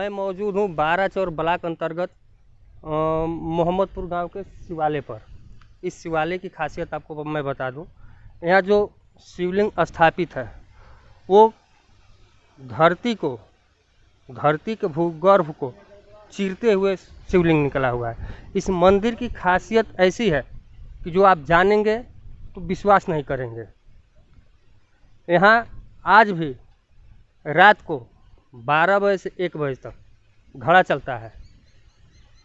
मैं मौजूद हूँ बाराचौर ब्लॉक अंतर्गत मोहम्मदपुर गांव के शिवालय पर। इस शिवालय की खासियत आपको मैं बता दूं, यहाँ जो शिवलिंग स्थापित है वो धरती के भूगर्भ को चीरते हुए शिवलिंग निकला हुआ है। इस मंदिर की खासियत ऐसी है कि जो आप जानेंगे तो विश्वास नहीं करेंगे। यहाँ आज भी रात को 12 बजे से 1 बजे तक घड़ा चलता है,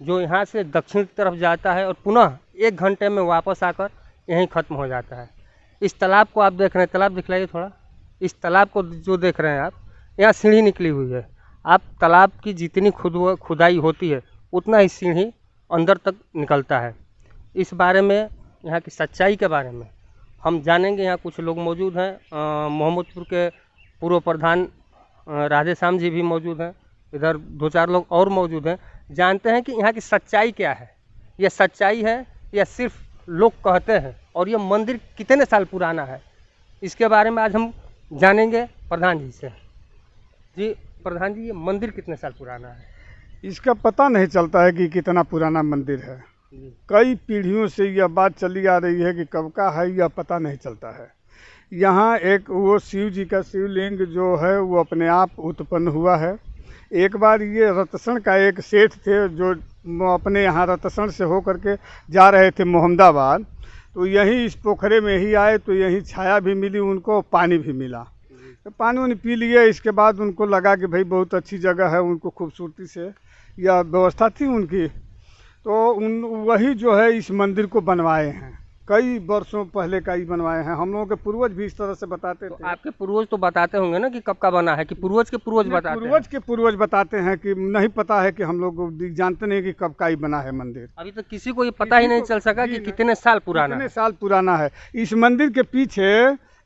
जो यहाँ से दक्षिण की तरफ जाता है और पुनः 1 घंटे में वापस आकर यहीं ख़त्म हो जाता है। इस तालाब को आप देख रहे हैं, तालाब दिखलाइए थोड़ा। इस तालाब को जो देख रहे हैं आप, यहाँ सीढ़ी निकली हुई है। आप तालाब की जितनी खुदाई होती है उतना ही सीढ़ी अंदर तक निकलता है। इस बारे में, यहाँ की सच्चाई के बारे में हम जानेंगे। यहाँ कुछ लोग मौजूद हैं। मोहम्मदपुर के पूर्व प्रधान राधेश्याम जी भी मौजूद हैं। इधर 2-4 लोग और मौजूद हैं। जानते हैं कि यहाँ की सच्चाई क्या है। यह सच्चाई है या सिर्फ लोग कहते हैं, और यह मंदिर कितने साल पुराना है, इसके बारे में आज हम जानेंगे प्रधान जी से। जी प्रधान जी, ये मंदिर कितने साल पुराना है? इसका पता नहीं चलता है कि कितना पुराना मंदिर है। कई पीढ़ियों से यह बात चली आ रही है कि कब का है, यह पता नहीं चलता है। यहाँ एक वो शिव जी का शिवलिंग जो है वो अपने आप उत्पन्न हुआ है। एक बार ये रतसण का एक सेठ थे जो अपने यहाँ रतसण से होकर के जा रहे थे मोहम्मदाबाद, तो यहीं इस पोखरे में ही आए तो यहीं छाया भी मिली उनको, पानी भी मिला। तो पानी उन्हें पी लिए। इसके बाद उनको लगा कि भाई बहुत अच्छी जगह है, उनको खूबसूरती से यह व्यवस्था थी उनकी, तो वही जो है इस मंदिर को बनवाए हैं। कई वर्षों पहले का ही बनवाए हैं। हम लोगों के पूर्वज भी इस तरह से बताते थे। आपके पूर्वज तो बताते होंगे ना कि कब का बना है, कि पूर्वज के पूर्वज बताते हैं? पूर्वज के पूर्वज बताते हैं कि नहीं पता है, कि हम लोग जानते नहीं कि कब का ही बना है मंदिर। अभी तक किसी को ये पता ही नहीं चल सका कि कितने साल पुराना है। कितने साल पुराना है। इस मंदिर के पीछे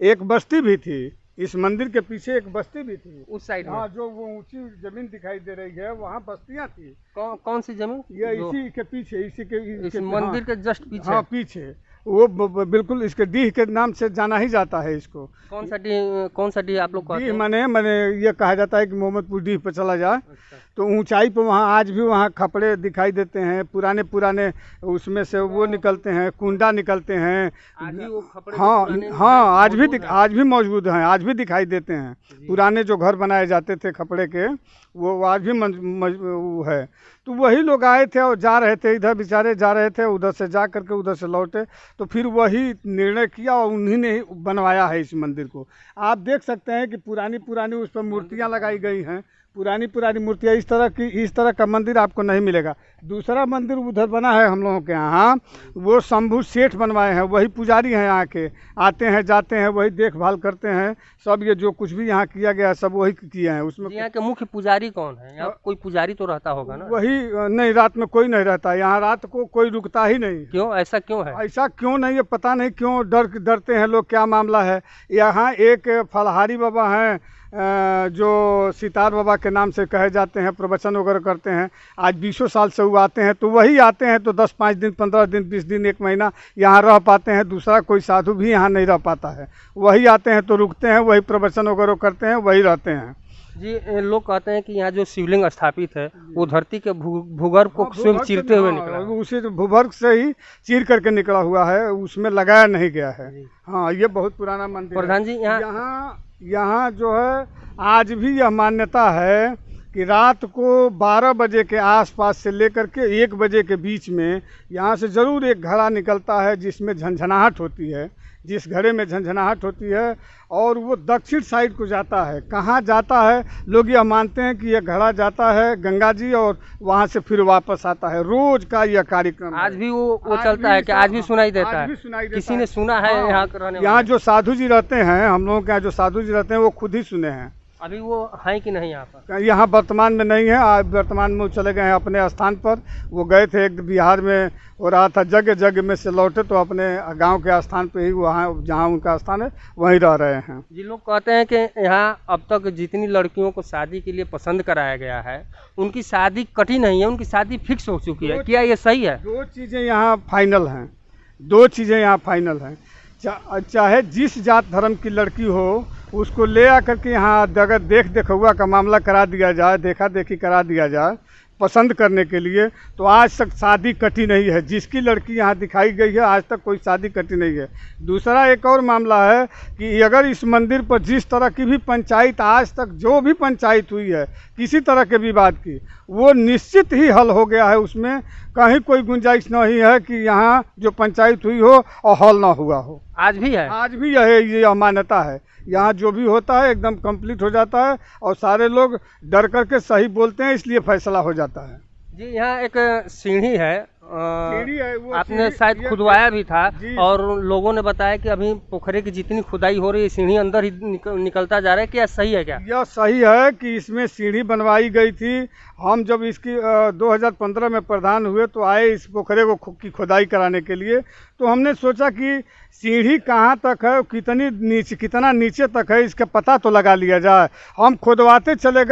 एक बस्ती भी थी। इस मंदिर के पीछे एक बस्ती भी थी उस साइड में। हाँ, जो वो ऊंची जमीन दिखाई दे रही है वहाँ बस्तियाँ थी। कौन सी जमीन? ये इसी के पीछे, इस मंदिर के जस्ट पीछे। हाँ, पीछे वो बिल्कुल इसके डीह के नाम से जाना ही जाता है इसको। कौन सा डीह आप लोग कहते हैं? डीह मैंने ये कहा जाता है कि मोहम्मदपुर डीह पर चला जाए। अच्छा। तो ऊंचाई पर वहाँ आज भी वहाँ खपड़े दिखाई देते हैं, पुराने उसमें से वो निकलते हैं, कुंडा निकलते हैं। आज भी वो खपड़े? हाँ, आज भी मौजूद हैं, आज भी दिखाई देते हैं। पुराने जो घर बनाए जाते थे खपड़े के, वो आज भी वो है। तो वही लोग आए थे और जा रहे थे, इधर बेचारे जा रहे थे, उधर से जा करके उधर से लौटे, तो फिर वही निर्णय किया और उन्हीं ने बनवाया है इस मंदिर को। आप देख सकते हैं कि पुरानी उस पर मूर्तियाँ लगाई गई हैं। पुरानी मूर्तियाँ। इस तरह का मंदिर आपको नहीं मिलेगा। दूसरा मंदिर उधर बना है हम लोगों के यहाँ, वो शंभू सेठ बनवाए हैं। वही पुजारी हैं, यहाँ के आते हैं जाते हैं, वही देखभाल करते हैं सब। ये जो कुछ भी यहाँ किया गया है सब वही किए हैं। उसमें यहाँ के मुख्य पुजारी कौन है? यहाँ कोई पुजारी तो रहता होगा ना? वही नहीं, रात में कोई नहीं रहता यहाँ। रात को कोई रुकता ही नहीं। क्यों? ऐसा क्यों है? ऐसा क्यों नहीं, ये पता नहीं क्यों डरते हैं लोग, क्या मामला है। यहाँ एक फलहारी बाबा हैं जो सितार बाबा के नाम से कहे जाते हैं, प्रवचन वगैरह करते हैं। आज 20 साल से वो आते हैं, तो वही आते हैं तो 10-5 दिन, 15 दिन, 20 दिन, 1 महीना यहाँ रह पाते हैं। दूसरा कोई साधु भी यहाँ नहीं रह पाता है। वही आते हैं तो रुकते हैं, वही प्रवचन वगैरह करते हैं, वही रहते हैं। जी, लोग कहते हैं कि यहाँ जो शिवलिंग स्थापित है वो धरती के भूगर्भ को स्वयं चीरते हुए निकला है। उसी भूगर्भ से ही चीर करके निकला हुआ है, उसमें लगाया नहीं गया है। हाँ, ये बहुत पुराना मंदिर। प्रधान जी, यहाँ जो है आज भी यह मान्यता है कि रात को 12 बजे के आसपास से लेकर के 1 बजे के बीच में यहाँ से ज़रूर एक घड़ा निकलता है जिसमें झंझनाहट होती है। जिस घड़े में झंझनाहट होती है और वो दक्षिण साइड को जाता है। कहाँ जाता है? लोग यह मानते हैं कि यह घड़ा जाता है गंगा जी और वहाँ से फिर वापस आता है। रोज का यह कार्यक्रम आज भी वो चलता है कि आज भी सुनाई देता है? किसी ने सुना है? यहाँ जो साधु जी रहते हैं, हम लोगों के यहाँ जो साधु जी रहते हैं, वो खुद ही सुने हैं। अभी वो हैं कि नहीं यहाँ पर? यहाँ वर्तमान में नहीं है। वर्तमान में वो चले गए हैं अपने स्थान पर। वो गए थे एक बिहार में हो रहा था, जगह में से लौटे तो अपने गांव के स्थान पे ही, वहाँ जहाँ उनका स्थान है वहीं रह रहे हैं। जी, लोग कहते हैं कि यहाँ अब तक जितनी लड़कियों को शादी के लिए पसंद कराया गया है उनकी शादी कटी नहीं है, उनकी शादी फिक्स हो चुकी है। क्या ये सही है? 2 चीज़ें यहाँ फाइनल हैं। 2 चीज़ें यहाँ फाइनल हैं। चाहे जिस जात धर्म की लड़की हो उसको ले आकर के यहाँ अगर देखा का मामला करा दिया जाए, देखा देखी करा दिया जाए पसंद करने के लिए, तो आज तक शादी कटी नहीं है। जिसकी लड़की यहाँ दिखाई गई है आज तक कोई शादी कटी नहीं है। दूसरा एक और मामला है कि अगर इस मंदिर पर जिस तरह की भी पंचायत आज तक जो भी पंचायत हुई है किसी तरह के विवाद की, वो निश्चित ही हल हो गया है। उसमें कहीं कोई गुंजाइश नहीं है कि यहाँ जो पंचायत हुई हो और हल ना हुआ हो। आज भी है? आज भी ये मान्यता है। यहाँ जो भी होता है एकदम कंप्लीट हो जाता है और सारे लोग डर करके सही बोलते हैं, इसलिए फैसला हो जाता है। जी, यहाँ एक सीढ़ी है, सीढ़ी है, वो आपने शायद खुदवाया भी था और लोगों ने बताया कि अभी पोखरे की जितनी खुदाई हो रही है सीढ़ी अंदर ही निकलता जा रहा है। क्या सही है? क्या यह सही है कि इसमें सीढ़ी बनवाई गई थी। हम जब इसकी 2015 में प्रधान हुए तो आए इस पोखरे को की खुदाई कराने के लिए, तो हमने सोचा कि सीढ़ी कहाँ तक है, कितना नीचे तक है, इसका पता तो लगा लिया जाए। हम खुदवाते चले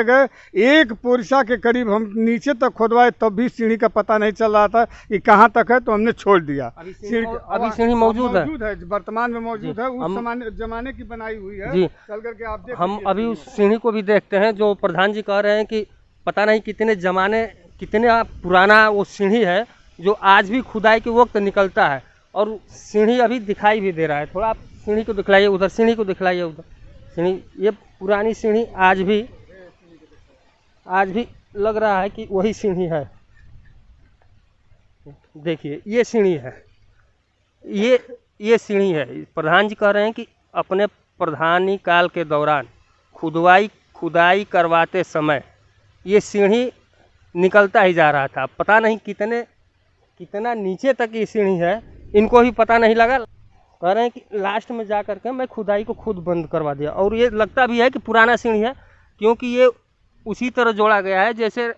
गए, एक पोरिशा के करीब हम नीचे तक खुदवाए, तब भी सीढ़ी का पता नहीं चल रहा था कि कहाँ तक है, तो हमने छोड़ दिया। अभी सीढ़ी मौजूद है, वर्तमान में मौजूद है। उस जमाने की बनाई हुई है। जी, चल करके आप देख हम अभी उस सीढ़ी को भी देखते हैं। जो प्रधान जी कह रहे हैं कि पता नहीं कितने पुराना वो सीढ़ी है जो आज भी खुदाई के वक्त निकलता है, और सीढ़ी अभी दिखाई भी दे रहा है। थोड़ा आप सीढ़ी को दिखलाइए, उधर सीढ़ी को दिखलाइए, उधर सीढ़ी, ये पुरानी सीढ़ी आज भी लग रहा है कि वही सीढ़ी है। देखिए ये सीढ़ी है, ये सीढ़ी है। प्रधान जी कह रहे हैं कि अपने प्रधानी काल के दौरान खुदाई करवाते समय ये सीढ़ी निकलता ही जा रहा था। पता नहीं कितना नीचे तक ये सीढ़ी है, इनको भी पता नहीं लगा। कह रहे हैं कि लास्ट में जा कर के मैं खुदाई को खुद बंद करवा दिया। और ये लगता भी है कि पुराना सीढ़ी है, क्योंकि ये उसी तरह जोड़ा गया है जैसे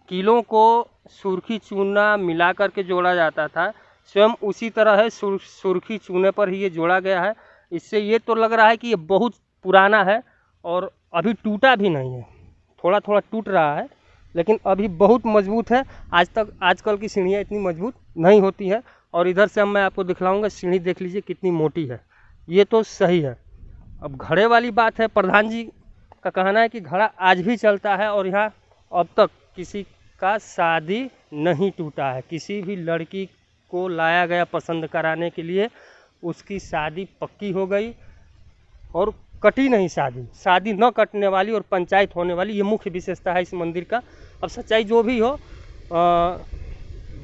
कीलों को सुर्खी चूना मिला करके जोड़ा जाता था, स्वयं उसी तरह है। सुर्खी चूने पर ही ये जोड़ा गया है। इससे ये तो लग रहा है कि ये बहुत पुराना है और अभी टूटा भी नहीं है। थोड़ा थोड़ा टूट रहा है, लेकिन अभी बहुत मजबूत है। आजकल की सीढ़ियाँ इतनी मजबूत नहीं होती है। और इधर से अब मैं आपको दिखलाऊंगा, सीढ़ी देख लीजिए कितनी मोटी है। ये तो सही है। अब घड़े वाली बात है, प्रधान जी का कहना है कि घड़ा आज भी चलता है और यहाँ अब तक किसी का शादी नहीं टूटा है। किसी भी लड़की को लाया गया पसंद कराने के लिए, उसकी शादी पक्की हो गई और कटी नहीं शादी न कटने वाली और पंचायत होने वाली, ये मुख्य विशेषता है इस मंदिर का। अब सच्चाई जो भी हो,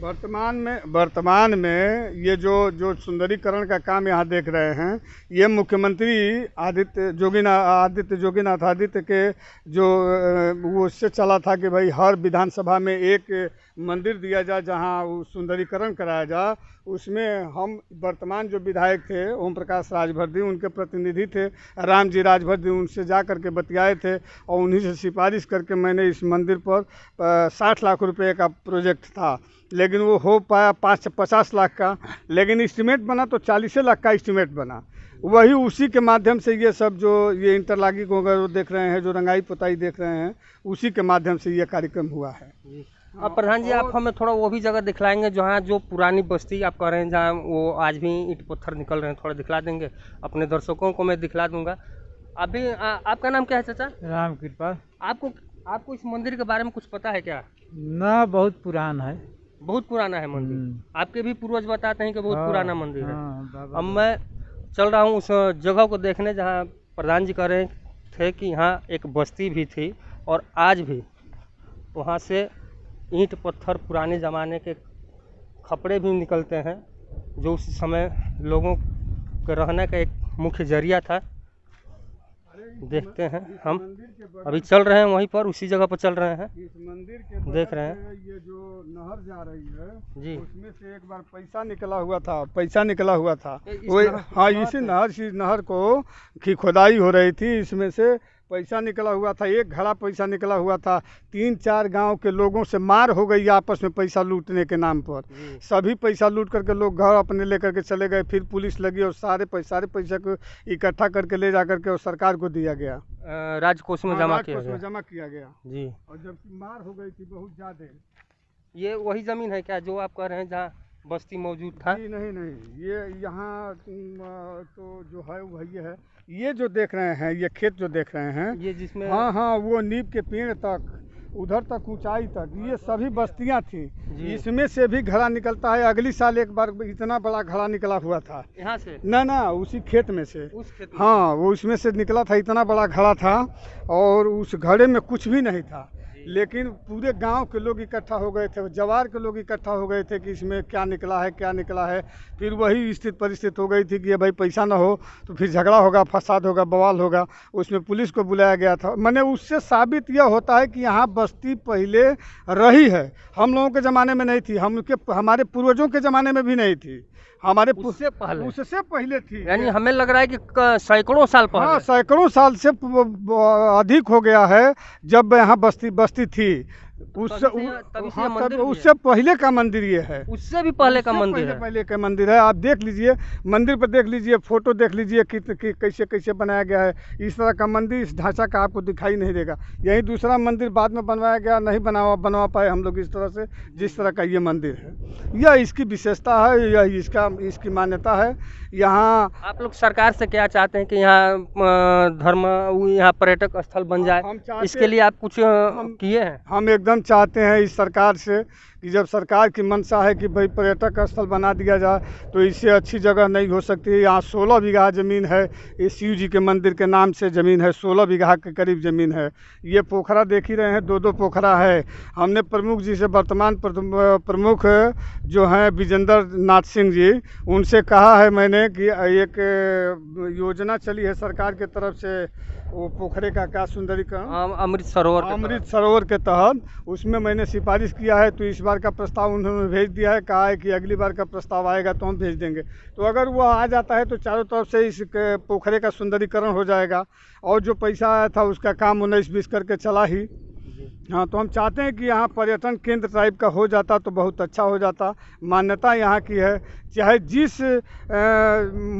वर्तमान में ये जो सुंदरीकरण का काम यहाँ देख रहे हैं, ये मुख्यमंत्री आदित्य जोगीनाथ के जो वो उससे चला था कि भाई हर विधानसभा में एक मंदिर दिया जाए जहाँ वो सुंदरीकरण कराया जाए। उसमें हम वर्तमान जो विधायक थे ओम प्रकाश राजभर, उनके प्रतिनिधि थे राम जी राजभर, उनसे जा करके बतियाए थे और उन्हीं से सिफारिश करके मैंने इस मंदिर पर 60 लाख रुपए का प्रोजेक्ट था, लेकिन वो हो पाया 50 लाख का, लेकिन इस्टीमेट बना तो 40 लाख का इस्टीमेट बना। वही उसी के माध्यम से ये सब जो ये इंटरलॉकिंग वगैरह देख रहे हैं, जो रंगाई पुताई देख रहे हैं, उसी के माध्यम से ये कार्यक्रम हुआ है। अब प्रधान जी आप हमें थोड़ा वो भी जगह दिखलाएंगे जहाँ जो पुरानी बस्ती आप कह रहे हैं जहाँ वो आज भी ईंट पत्थर निकल रहे हैं, थोड़ा दिखला देंगे? अपने दर्शकों को मैं दिखला दूंगा। अभी आपका नाम क्या है चाचा? राम कृपा। आपको इस मंदिर के बारे में कुछ पता है क्या? ना, बहुत पुराना है। बहुत पुराना है मंदिर। आपके भी पूर्वज बताते हैं कि बहुत पुराना मंदिर है। अब मैं चल रहा हूँ उस जगह को देखने जहाँ प्रधान जी कह रहे थे कि यहाँ एक बस्ती भी थी और आज भी वहाँ से ईंट पत्थर पुराने ज़माने के खपड़े भी निकलते हैं, जो उस समय लोगों के रहने का एक मुख्य जरिया था। देखते हैं, हम अभी चल रहे हैं वहीं पर, उसी जगह पर चल रहे हैं। इस मंदिर के देख रहे हैं ये जो नहर जा रही है जी, उसमें से एक बार पैसा निकला हुआ था। वो हाँ, इसी नहर को की खुदाई हो रही थी, इसमें से पैसा निकला हुआ था। एक घड़ा पैसा निकला हुआ था। 3-4 गांव के लोगों से मार हो गई आपस में पैसा लूटने के नाम पर। सभी पैसा लूट करके लोग घर अपने लेकर के चले गए। फिर पुलिस लगी और सारे पैसा को इकट्ठा करके ले जा करके और सरकार को दिया गया, राजकोष में जमा किया गया जी। और जब मार हो गई थी बहुत ज़्यादा। ये वही ज़मीन है क्या जो आप कह रहे हैं जहाँ बस्ती मौजूद था। जी नहीं नहीं, ये यहाँ तो जो है वही है। ये जो देख रहे हैं, ये खेत जो देख रहे हैं, ये जिसमें हाँ हाँ, वो नीम के पेड़ तक, उधर तक ऊंचाई तक, ये सभी बस्तियां थी। जी। इसमें से भी घड़ा निकलता है। अगली साल एक बार इतना बड़ा घड़ा निकला हुआ था, यहाँ से ना ना, उसी खेत में से। उस खेत में। हाँ, वो उसमें से निकला था, इतना बड़ा घड़ा था, और उस घड़े में कुछ भी नहीं था, लेकिन पूरे गांव के लोग इकट्ठा हो गए थे, जवार के लोग इकट्ठा हो गए थे कि इसमें क्या निकला है, क्या निकला है। फिर वही स्थिति परिस्थिति हो गई थी कि ये भाई पैसा ना हो तो फिर झगड़ा होगा, फसाद होगा, बवाल होगा। उसमें पुलिस को बुलाया गया था। मैंने उससे साबित यह होता है कि यहाँ बस्ती पहले रही है। हम लोगों के ज़माने में नहीं थी, हमारे पूर्वजों के ज़माने में भी नहीं थी, उससे पहले थी। यानी हमें लग रहा है कि सैकड़ों साल पहले। हाँ, सैकड़ों साल से अधिक हो गया है जब यहाँ बस्ती थी। उससे तभी से हाँ, मंदिर तब भी है। उससे पहले का मंदिर ये है। उससे भी पहले का उससे मंदिर है। पहले का मंदिर है। आप देख लीजिए, मंदिर पर देख लीजिए, फोटो देख लीजिए कि कैसे कैसे बनाया गया है। इस तरह का मंदिर, इस ढांचा का आपको दिखाई नहीं देगा। यही दूसरा मंदिर बाद में बनवाया गया, नहीं बनवा पाए हम लोग इस तरह से, जिस तरह का ये मंदिर है। यह इसकी विशेषता है, यह इसकी मान्यता है। यहाँ आप लोग सरकार से क्या चाहते हैं कि यहाँ यहाँ पर्यटक स्थल बन जाए? हम चाहते- इसके लिए आप कुछ किए हैं? हम एकदम चाहते हैं इस सरकार से कि जब सरकार की मंशा है कि भाई पर्यटक स्थल बना दिया जाए, तो इससे अच्छी जगह नहीं हो सकती है। यहाँ 16 बीघा ज़मीन है, ये शिव जी के मंदिर के नाम से ज़मीन है, 16 बीघा के करीब ज़मीन है। ये पोखरा देख ही रहे हैं, दो पोखरा है। हमने प्रमुख जी से, वर्तमान प्रमुख जो हैं विजेंद्र नाथ सिंह जी, उनसे कहा है मैंने कि एक योजना चली है सरकार की तरफ से, वो पोखरे का क्या सुंदरीकरण, अमृत सरोवर के तहत, उसमें मैंने सिफारिश किया है। तो इस बार का प्रस्ताव उन्होंने भेज दिया है, कहा है कि अगली बार का प्रस्ताव आएगा तो हम भेज देंगे। तो अगर वो आ जाता है तो चारों तरफ से इस पोखरे का सुंदरीकरण हो जाएगा, और जो पैसा आया था उसका काम 19-20 करके चला ही। हाँ, तो हम चाहते हैं कि यहाँ पर्यटन केंद्र टाइप का हो जाता तो बहुत अच्छा हो जाता। मान्यता यहाँ की है, चाहे जिस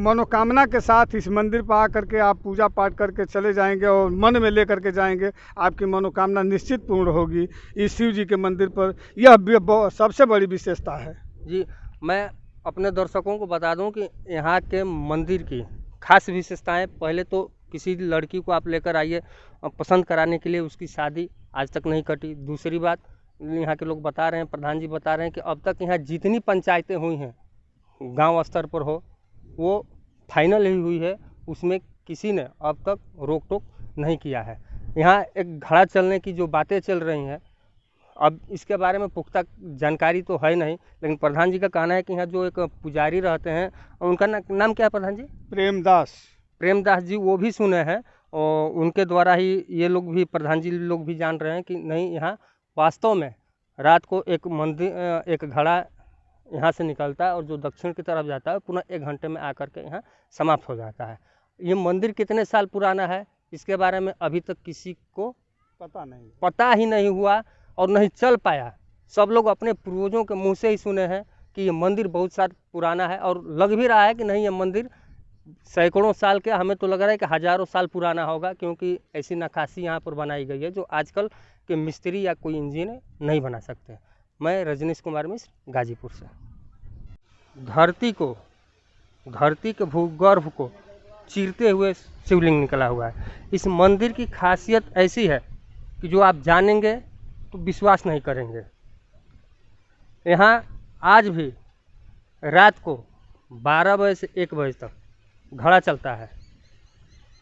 मनोकामना के साथ इस मंदिर पर आकर के आप पूजा पाठ करके चले जाएंगे और मन में ले करके जाएंगे, आपकी मनोकामना निश्चित पूर्ण होगी इस शिव जी के मंदिर पर। यह सबसे बड़ी विशेषता है। जी, मैं अपने दर्शकों को बता दूं कि यहाँ के मंदिर की खास विशेषताएं, पहले तो किसी लड़की को आप लेकर आइए पसंद कराने के लिए, उसकी शादी आज तक नहीं कटी। दूसरी बात, यहाँ के लोग बता रहे हैं, प्रधान जी बता रहे हैं कि अब तक यहाँ जितनी पंचायतें हुई हैं गांव स्तर पर हो, वो फाइनल ही हुई है, उसमें किसी ने अब तक रोक टोक नहीं किया है। यहाँ एक घड़ा चलने की जो बातें चल रही हैं, अब इसके बारे में पुख्ता जानकारी तो है नहीं, लेकिन प्रधान जी का कहना है कि यहाँ जो एक पुजारी रहते हैं, उनका नाम क्या है प्रधान जी? प्रेमदास जी, वो भी सुने हैं, और उनके द्वारा ही ये लोग भी, प्रधान जी लोग भी जान रहे हैं कि नहीं, यहाँ वास्तव में रात को एक मंदिर, एक घड़ा यहाँ से निकलता है और जो दक्षिण की तरफ जाता है पुनः 1 घंटे में आकर के यहाँ समाप्त हो जाता है। ये मंदिर कितने साल पुराना है, इसके बारे में अभी तक किसी को पता ही नहीं हुआ और नहीं चल पाया। सब लोग अपने पूर्वजों के मुँह से ही सुने हैं कि ये मंदिर बहुत साल पुराना है, और लग भी रहा है कि नहीं, ये मंदिर सैकड़ों साल के, हमें तो लग रहा है कि हज़ारों साल पुराना होगा, क्योंकि ऐसी नक्काशी यहाँ पर बनाई गई है जो आजकल के मिस्त्री या कोई इंजीनियर नहीं बना सकते। मैं रजनीश कुमार मिश्र, गाजीपुर से। धरती के भूगर्भ को चीरते हुए शिवलिंग निकला हुआ है। इस मंदिर की खासियत ऐसी है कि जो आप जानेंगे तो विश्वास नहीं करेंगे। यहाँ आज भी रात को 12 बजे से 1 बजे तक घड़ा चलता है,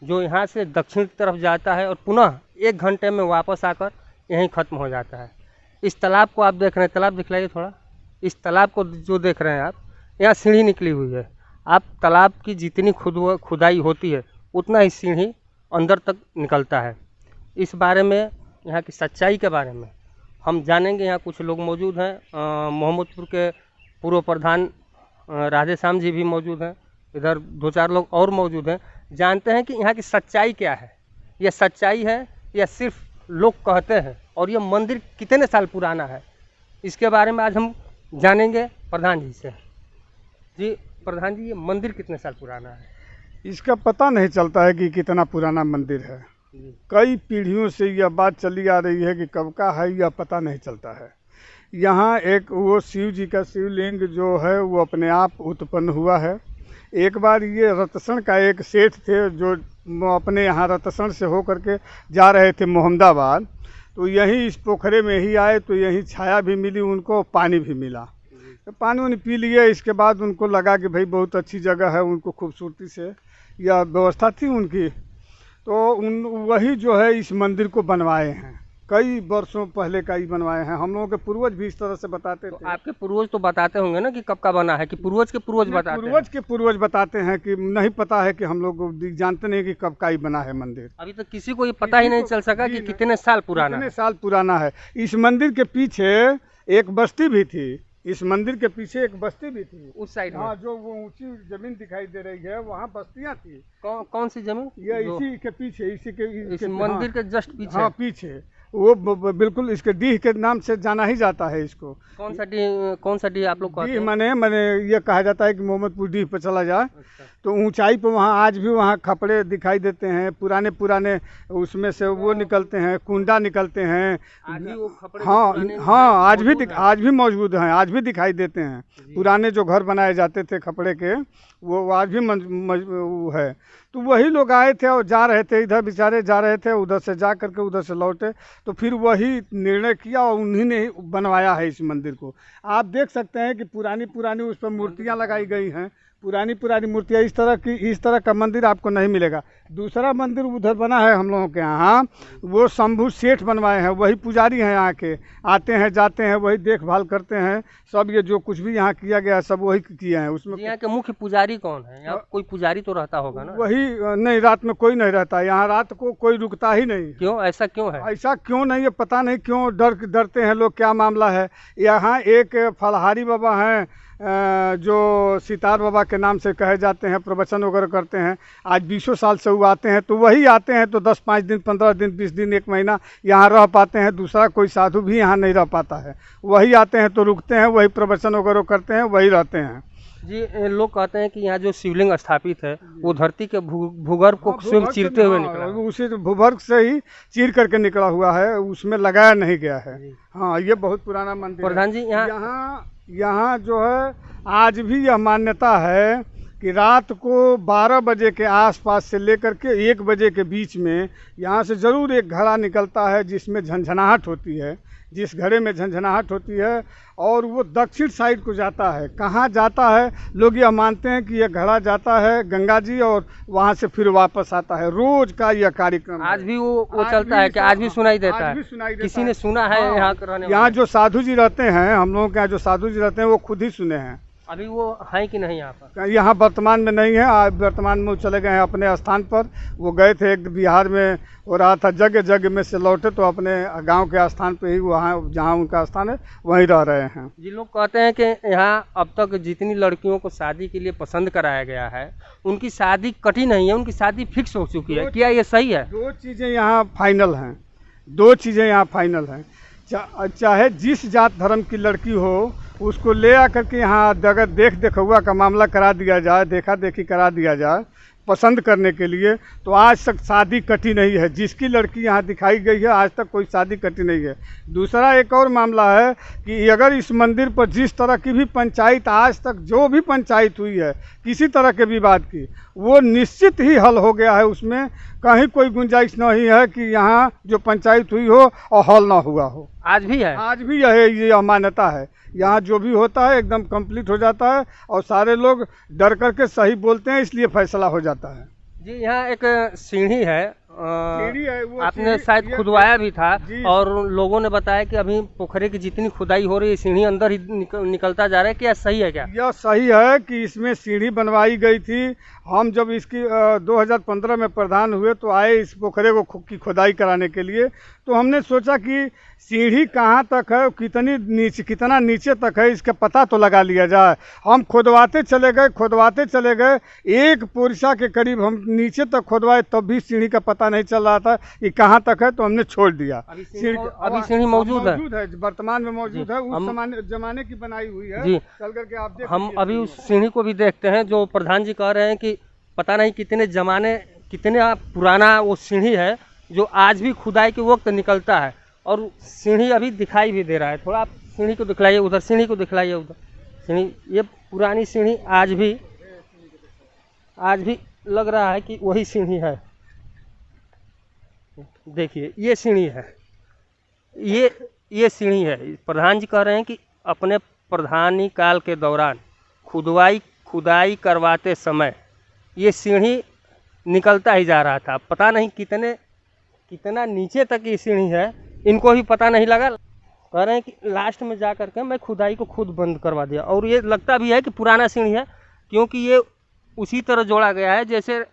जो यहाँ से दक्षिण की तरफ जाता है और पुनः 1 घंटे में वापस आकर यहीं ख़त्म हो जाता है। इस तालाब को आप देख रहे हैं, तालाब दिखलाइए थोड़ा। इस तालाब को जो देख रहे हैं आप, यहाँ सीढ़ी निकली हुई है। आप तालाब की जितनी खुदाई होती है उतना ही सीढ़ी अंदर तक निकलता है। इस बारे में, यहाँ की सच्चाई के बारे में हम जानेंगे। यहाँ कुछ लोग मौजूद हैं, मोहम्मदपुर के पूर्व प्रधान राधेश्याम जी भी मौजूद हैं, इधर 2-4 लोग और मौजूद हैं। जानते हैं कि यहाँ की सच्चाई क्या है, यह सच्चाई है या सिर्फ लोग कहते हैं, और यह मंदिर कितने साल पुराना है, इसके बारे में आज हम जानेंगे प्रधान जी से। जी प्रधान जी, ये मंदिर कितने साल पुराना है? इसका पता नहीं चलता है कि कितना पुराना मंदिर है। कई पीढ़ियों से यह बात चली आ रही है कि कब का है, यह पता नहीं चलता है। यहाँ एक वो शिव जी का शिवलिंग जो है वो अपने आप उत्पन्न हुआ है। एक बार ये रतसण का एक सेठ थे जो अपने यहाँ रतसण से होकर के जा रहे थे मोहम्मदाबाद, तो यहीं इस पोखरे में ही आए तो यहीं छाया भी मिली उनको, पानी भी मिला। तो पानी उन्हें पी लिए। इसके बाद उनको लगा कि भाई बहुत अच्छी जगह है, उनको खूबसूरती से यह व्यवस्था थी उनकी, तो वही जो है इस मंदिर को बनवाए हैं। कई वर्षों पहले का ही बनवाए हैं। हम लोगों के पूर्वज भी इस तरह से बताते थे। आपके पूर्वज तो बताते होंगे ना कि कब का बना है, कि पूर्वज के पूर्वज बताते हैं? पूर्वज के पूर्वज बताते हैं कि नहीं पता है, कि हम लोग जानते नहीं कि कब का ही बना है मंदिर। अभी तक किसी को ये पता ही नहीं चल सका कि कितने साल पुराना कितने है। साल पुराना है। इस मंदिर के पीछे एक बस्ती भी थी। इस मंदिर के पीछे एक बस्ती भी थी उस साइड में। हाँ, जो वो ऊंची जमीन दिखाई दे रही है वहाँ बस्तियाँ थी। कौन सी जमीन? ये इसी के पीछे, इस मंदिर के जस्ट पीछे। हाँ, पीछे वो बिल्कुल इसके डीह के नाम से जाना ही जाता है इसको। कौन सा डीह आप लोग कहते डीह हैं? माने ये कहा जाता है कि मोहम्मदपुर डीह पे चला जाए अच्छा। तो ऊंचाई पे वहाँ आज भी वहाँ खपड़े दिखाई देते हैं, पुराने उसमें से वो निकलते हैं, कुंडा निकलते हैं। आज भी वो खपड़े हाँ पुराने हाँ, आज मौजूद हैं? भी मौजूद हैं, आज भी दिखाई देते हैं। पुराने जो घर बनाए जाते थे खपड़े के, वो आज भी वो है। तो वही लोग आए थे और जा रहे थे, इधर बेचारे जा रहे थे, उधर से जा करके उधर से लौटे, तो फिर वही निर्णय किया और उन्हीं ने बनवाया है इस मंदिर को। आप देख सकते हैं कि पुरानी उस पर मूर्तियाँ लगाई गई हैं, पुरानी मूर्तियाँ। इस तरह का मंदिर आपको नहीं मिलेगा। दूसरा मंदिर उधर बना है हम लोगों के यहाँ, वो शंभू सेठ बनवाए हैं, वही पुजारी हैं यहाँ के, आते हैं जाते हैं, वही देखभाल करते हैं सब। ये जो कुछ भी यहाँ किया गया सब वही किए हैं। उसमें यहाँ के मुख्य पुजारी कौन है? यहाँ कोई पुजारी तो रहता होगा ना? वही नहीं, रात में कोई नहीं रहता यहाँ, रात को कोई रुकता ही नहीं। क्यों, ऐसा क्यों है? ऐसा क्यों नहीं है पता नहीं क्यों डरते हैं लोग, क्या मामला है। यहाँ एक फलहारी बाबा हैं जो सितार बाबा के नाम से कहे जाते हैं, प्रवचन वगैरह करते हैं। आज 20 साल से वो आते हैं, तो वही आते हैं तो 10-5 दिन, 15 दिन, 20 दिन, 1 महीना यहाँ रह पाते हैं। दूसरा कोई साधु भी यहाँ नहीं रह पाता है। वही आते हैं तो रुकते हैं, वही प्रवचन वगैरह करते हैं, वही रहते हैं। जी, लोग कहते हैं कि यहाँ जो शिवलिंग स्थापित है वो धरती के भूगर्भ को स्वयं चीरते हुए निकला है। उसी भूगर्भ से ही चीर करके निकला हुआ है, उसमें लगाया नहीं गया है। हाँ, ये बहुत पुराना मंदिर है। प्रधान जी, यहाँ जो है आज भी यह मान्यता है कि रात को 12 बजे के आसपास से लेकर के 1 बजे के बीच में यहाँ से ज़रूर एक घड़ा निकलता है जिसमें झंझनाहट होती है। जिस घड़े में झंझनाहट होती है और वो दक्षिण साइड को जाता है। कहाँ जाता है? लोग यह मानते हैं कि यह घड़ा जाता है गंगा जी और वहाँ से फिर वापस आता है। रोज का यह कार्यक्रम आज भी वो चलता है कि आज भी सुनाई देता है? किसी ने सुना है? यहाँ जो साधु जी रहते हैं, हम लोगों के यहाँ जो साधु जी रहते हैं वो खुद ही सुने हैं। अभी वो हैं कि नहीं यहाँ पर? यहाँ वर्तमान में नहीं है। वर्तमान में वो चले गए हैं अपने स्थान पर। वो गए थे एक बिहार में हो रहा था, जगह में से लौटे तो अपने गांव के स्थान पे ही, वहाँ जहाँ उनका स्थान है वहीं रह रहे हैं। जी, लोग कहते हैं कि यहाँ अब तक जितनी लड़कियों को शादी के लिए पसंद कराया गया है उनकी शादी कटी नहीं है, उनकी शादी फिक्स हो चुकी है। क्या ये सही है? 2 चीज़ें यहाँ फाइनल हैं। 2 चीज़ें यहाँ फाइनल हैं। चाहे जिस जात धर्म की लड़की हो उसको ले आकर के यहाँ अगर देखा का मामला करा दिया जाए, देखा देखी करा दिया जाए पसंद करने के लिए, तो आज तक शादी कटी नहीं है। जिसकी लड़की यहाँ दिखाई गई है आज तक कोई शादी कटी नहीं है। दूसरा एक और मामला है कि अगर इस मंदिर पर जिस तरह की भी पंचायत आज तक जो भी पंचायत हुई है किसी तरह के विवाद की, वो निश्चित ही हल हो गया है। उसमें कहीं कोई गुंजाइश नहीं है कि यहाँ जो पंचायत हुई हो और हल ना हुआ हो। आज भी है? आज भी ये मान्यता है। यहाँ जो भी होता है एकदम कंप्लीट हो जाता है और सारे लोग डर करके सही बोलते हैं, इसलिए फैसला हो जाता है। जी, यहाँ एक सीढ़ी है, आपने शायद ये खुदवाया भी था और और लोगों ने बताया कि अभी पोखरे की जितनी खुदाई हो रही है सीढ़ी अंदर ही निकलता जा रहा है। क्या सही है? क्या यह सही है कि इसमें सीढ़ी बनवाई गई थी। हम जब इसकी 2015 में प्रधान हुए तो आए इस पोखरे को की खुदाई कराने के लिए, तो हमने सोचा कि सीढ़ी कहाँ तक है, कितना नीचे तक है, इसका पता तो लगा लिया जाए। हम खुदवाते चले गए 1 पोरिशा के करीब हम नीचे तक खुदवाए, तब भी सीढ़ी का पता नहीं चल रहा था कि कहाँ तक है, तो हमने छोड़ दिया। अभी सीढ़ी मौजूद है? वर्तमान में मौजूद है। उस जमाने की बनाई हुई है। जी, चल करके आप देख हम अभी उस सीढ़ी को भी देखते हैं। जो प्रधान जी कह रहे हैं कि पता नहीं कितने पुराना वो सीढ़ी है जो आज भी खुदाई के वक्त निकलता है और सीढ़ी अभी दिखाई भी दे रहा है। थोड़ा आप सीढ़ी को दिखलाइए, उधर सीढ़ी को दिखलाइए, उधर सीढ़ी। ये पुरानी सीढ़ी आज भी लग रहा है कि वही सीढ़ी है। देखिए ये सीढ़ी है, ये सीढ़ी है। प्रधान जी कह रहे हैं कि अपने प्रधानी काल के दौरान खुदाई करवाते समय ये सीढ़ी निकलता ही जा रहा था। पता नहीं कितना नीचे तक ये सीढ़ी है, इनको भी पता नहीं लगा। कह रहे हैं कि लास्ट में जा करके मैं खुदाई को खुद बंद करवा दिया। और ये लगता भी है कि पुराना सीढ़ी है, क्योंकि ये उसी तरह जोड़ा गया है जैसे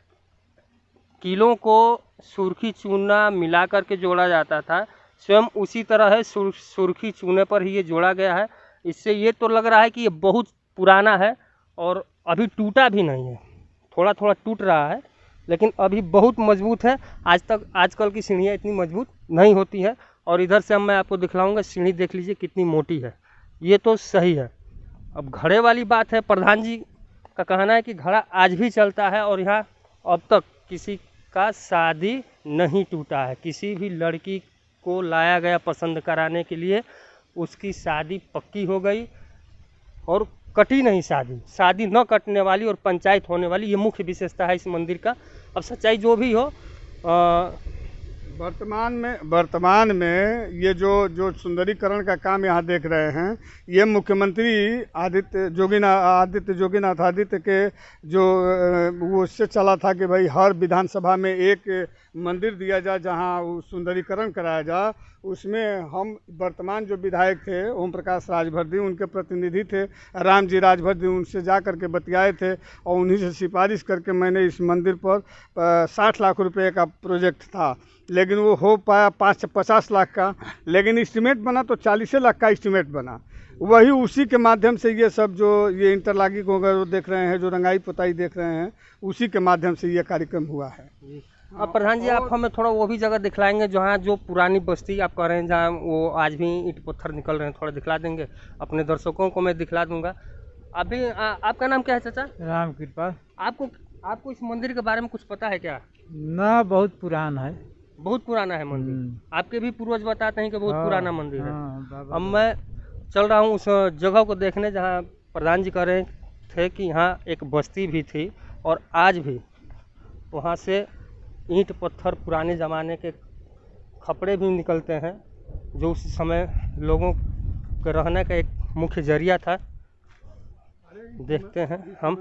कीलों को सुर्खी चूना मिला करके जोड़ा जाता था, स्वयं उसी तरह है। सुर्खी चूने पर ही ये जोड़ा गया है। इससे ये तो लग रहा है कि ये बहुत पुराना है और अभी टूटा भी नहीं है। थोड़ा थोड़ा टूट रहा है, लेकिन अभी बहुत मजबूत है। आजकल की सीढ़ियाँ इतनी मजबूत नहीं होती है। और इधर से अब मैं आपको दिखलाऊंगा, सीढ़ी देख लीजिए कितनी मोटी है। ये तो सही है। अब घड़े वाली बात है, प्रधान जी का कहना है कि घड़ा आज भी चलता है और यहाँ अब तक किसी का शादी नहीं टूटा है। किसी भी लड़की को लाया गया पसंद कराने के लिए, उसकी शादी पक्की हो गई और कटी नहीं शादी न कटने वाली और पंचायत होने वाली। ये मुख्य विशेषता है इस मंदिर का। अब सच्चाई जो भी हो, वर्तमान में ये जो सुंदरीकरण का काम यहाँ देख रहे हैं, ये मुख्यमंत्री आदित्य जोगीनाथ के जो वो उससे चला था कि भाई हर विधानसभा में एक मंदिर दिया जाए जहाँ वो सुंदरीकरण कराया जाए। उसमें हम वर्तमान जो विधायक थे ओम प्रकाश राजभर, उनके प्रतिनिधि थे राम जी राजभर, उनसे जा करके बतियाए थे और उन्हीं से सिफारिश करके मैंने इस मंदिर पर 60 लाख रुपए का प्रोजेक्ट था, लेकिन वो हो पाया 50 लाख का, लेकिन इस्टीमेट बना तो 40 लाख का इस्टीमेट बना। वही उसी के माध्यम से ये सब जो ये इंटरलॉकिंग वगैरह देख रहे हैं, जो रंगाई पुताई देख रहे हैं, उसी के माध्यम से ये कार्यक्रम हुआ है। अब प्रधान जी आप हमें थोड़ा वो भी जगह दिखलाएंगे जहाँ जो पुरानी बस्ती आप कह रहे हैं, जहाँ वो आज भी ईंट पत्थर निकल रहे हैं, थोड़ा दिखला देंगे? अपने दर्शकों को मैं दिखला दूंगा। अभी आपका नाम क्या है चाचा? राम कृपा। आपको इस मंदिर के बारे में कुछ पता है क्या? ना, बहुत पुराना है। बहुत पुराना है मंदिर। आपके भी पूर्वज बताते हैं कि बहुत पुराना मंदिर है। अब मैं चल रहा हूँ उस जगह को देखने जहाँ प्रधान जी कह रहे थे कि यहाँ एक बस्ती भी थी और आज भी वहाँ से ईंट पत्थर पुराने ज़माने के खपड़े भी निकलते हैं, जो उस समय लोगों के रहने का एक मुख्य जरिया था। देखते हैं, हम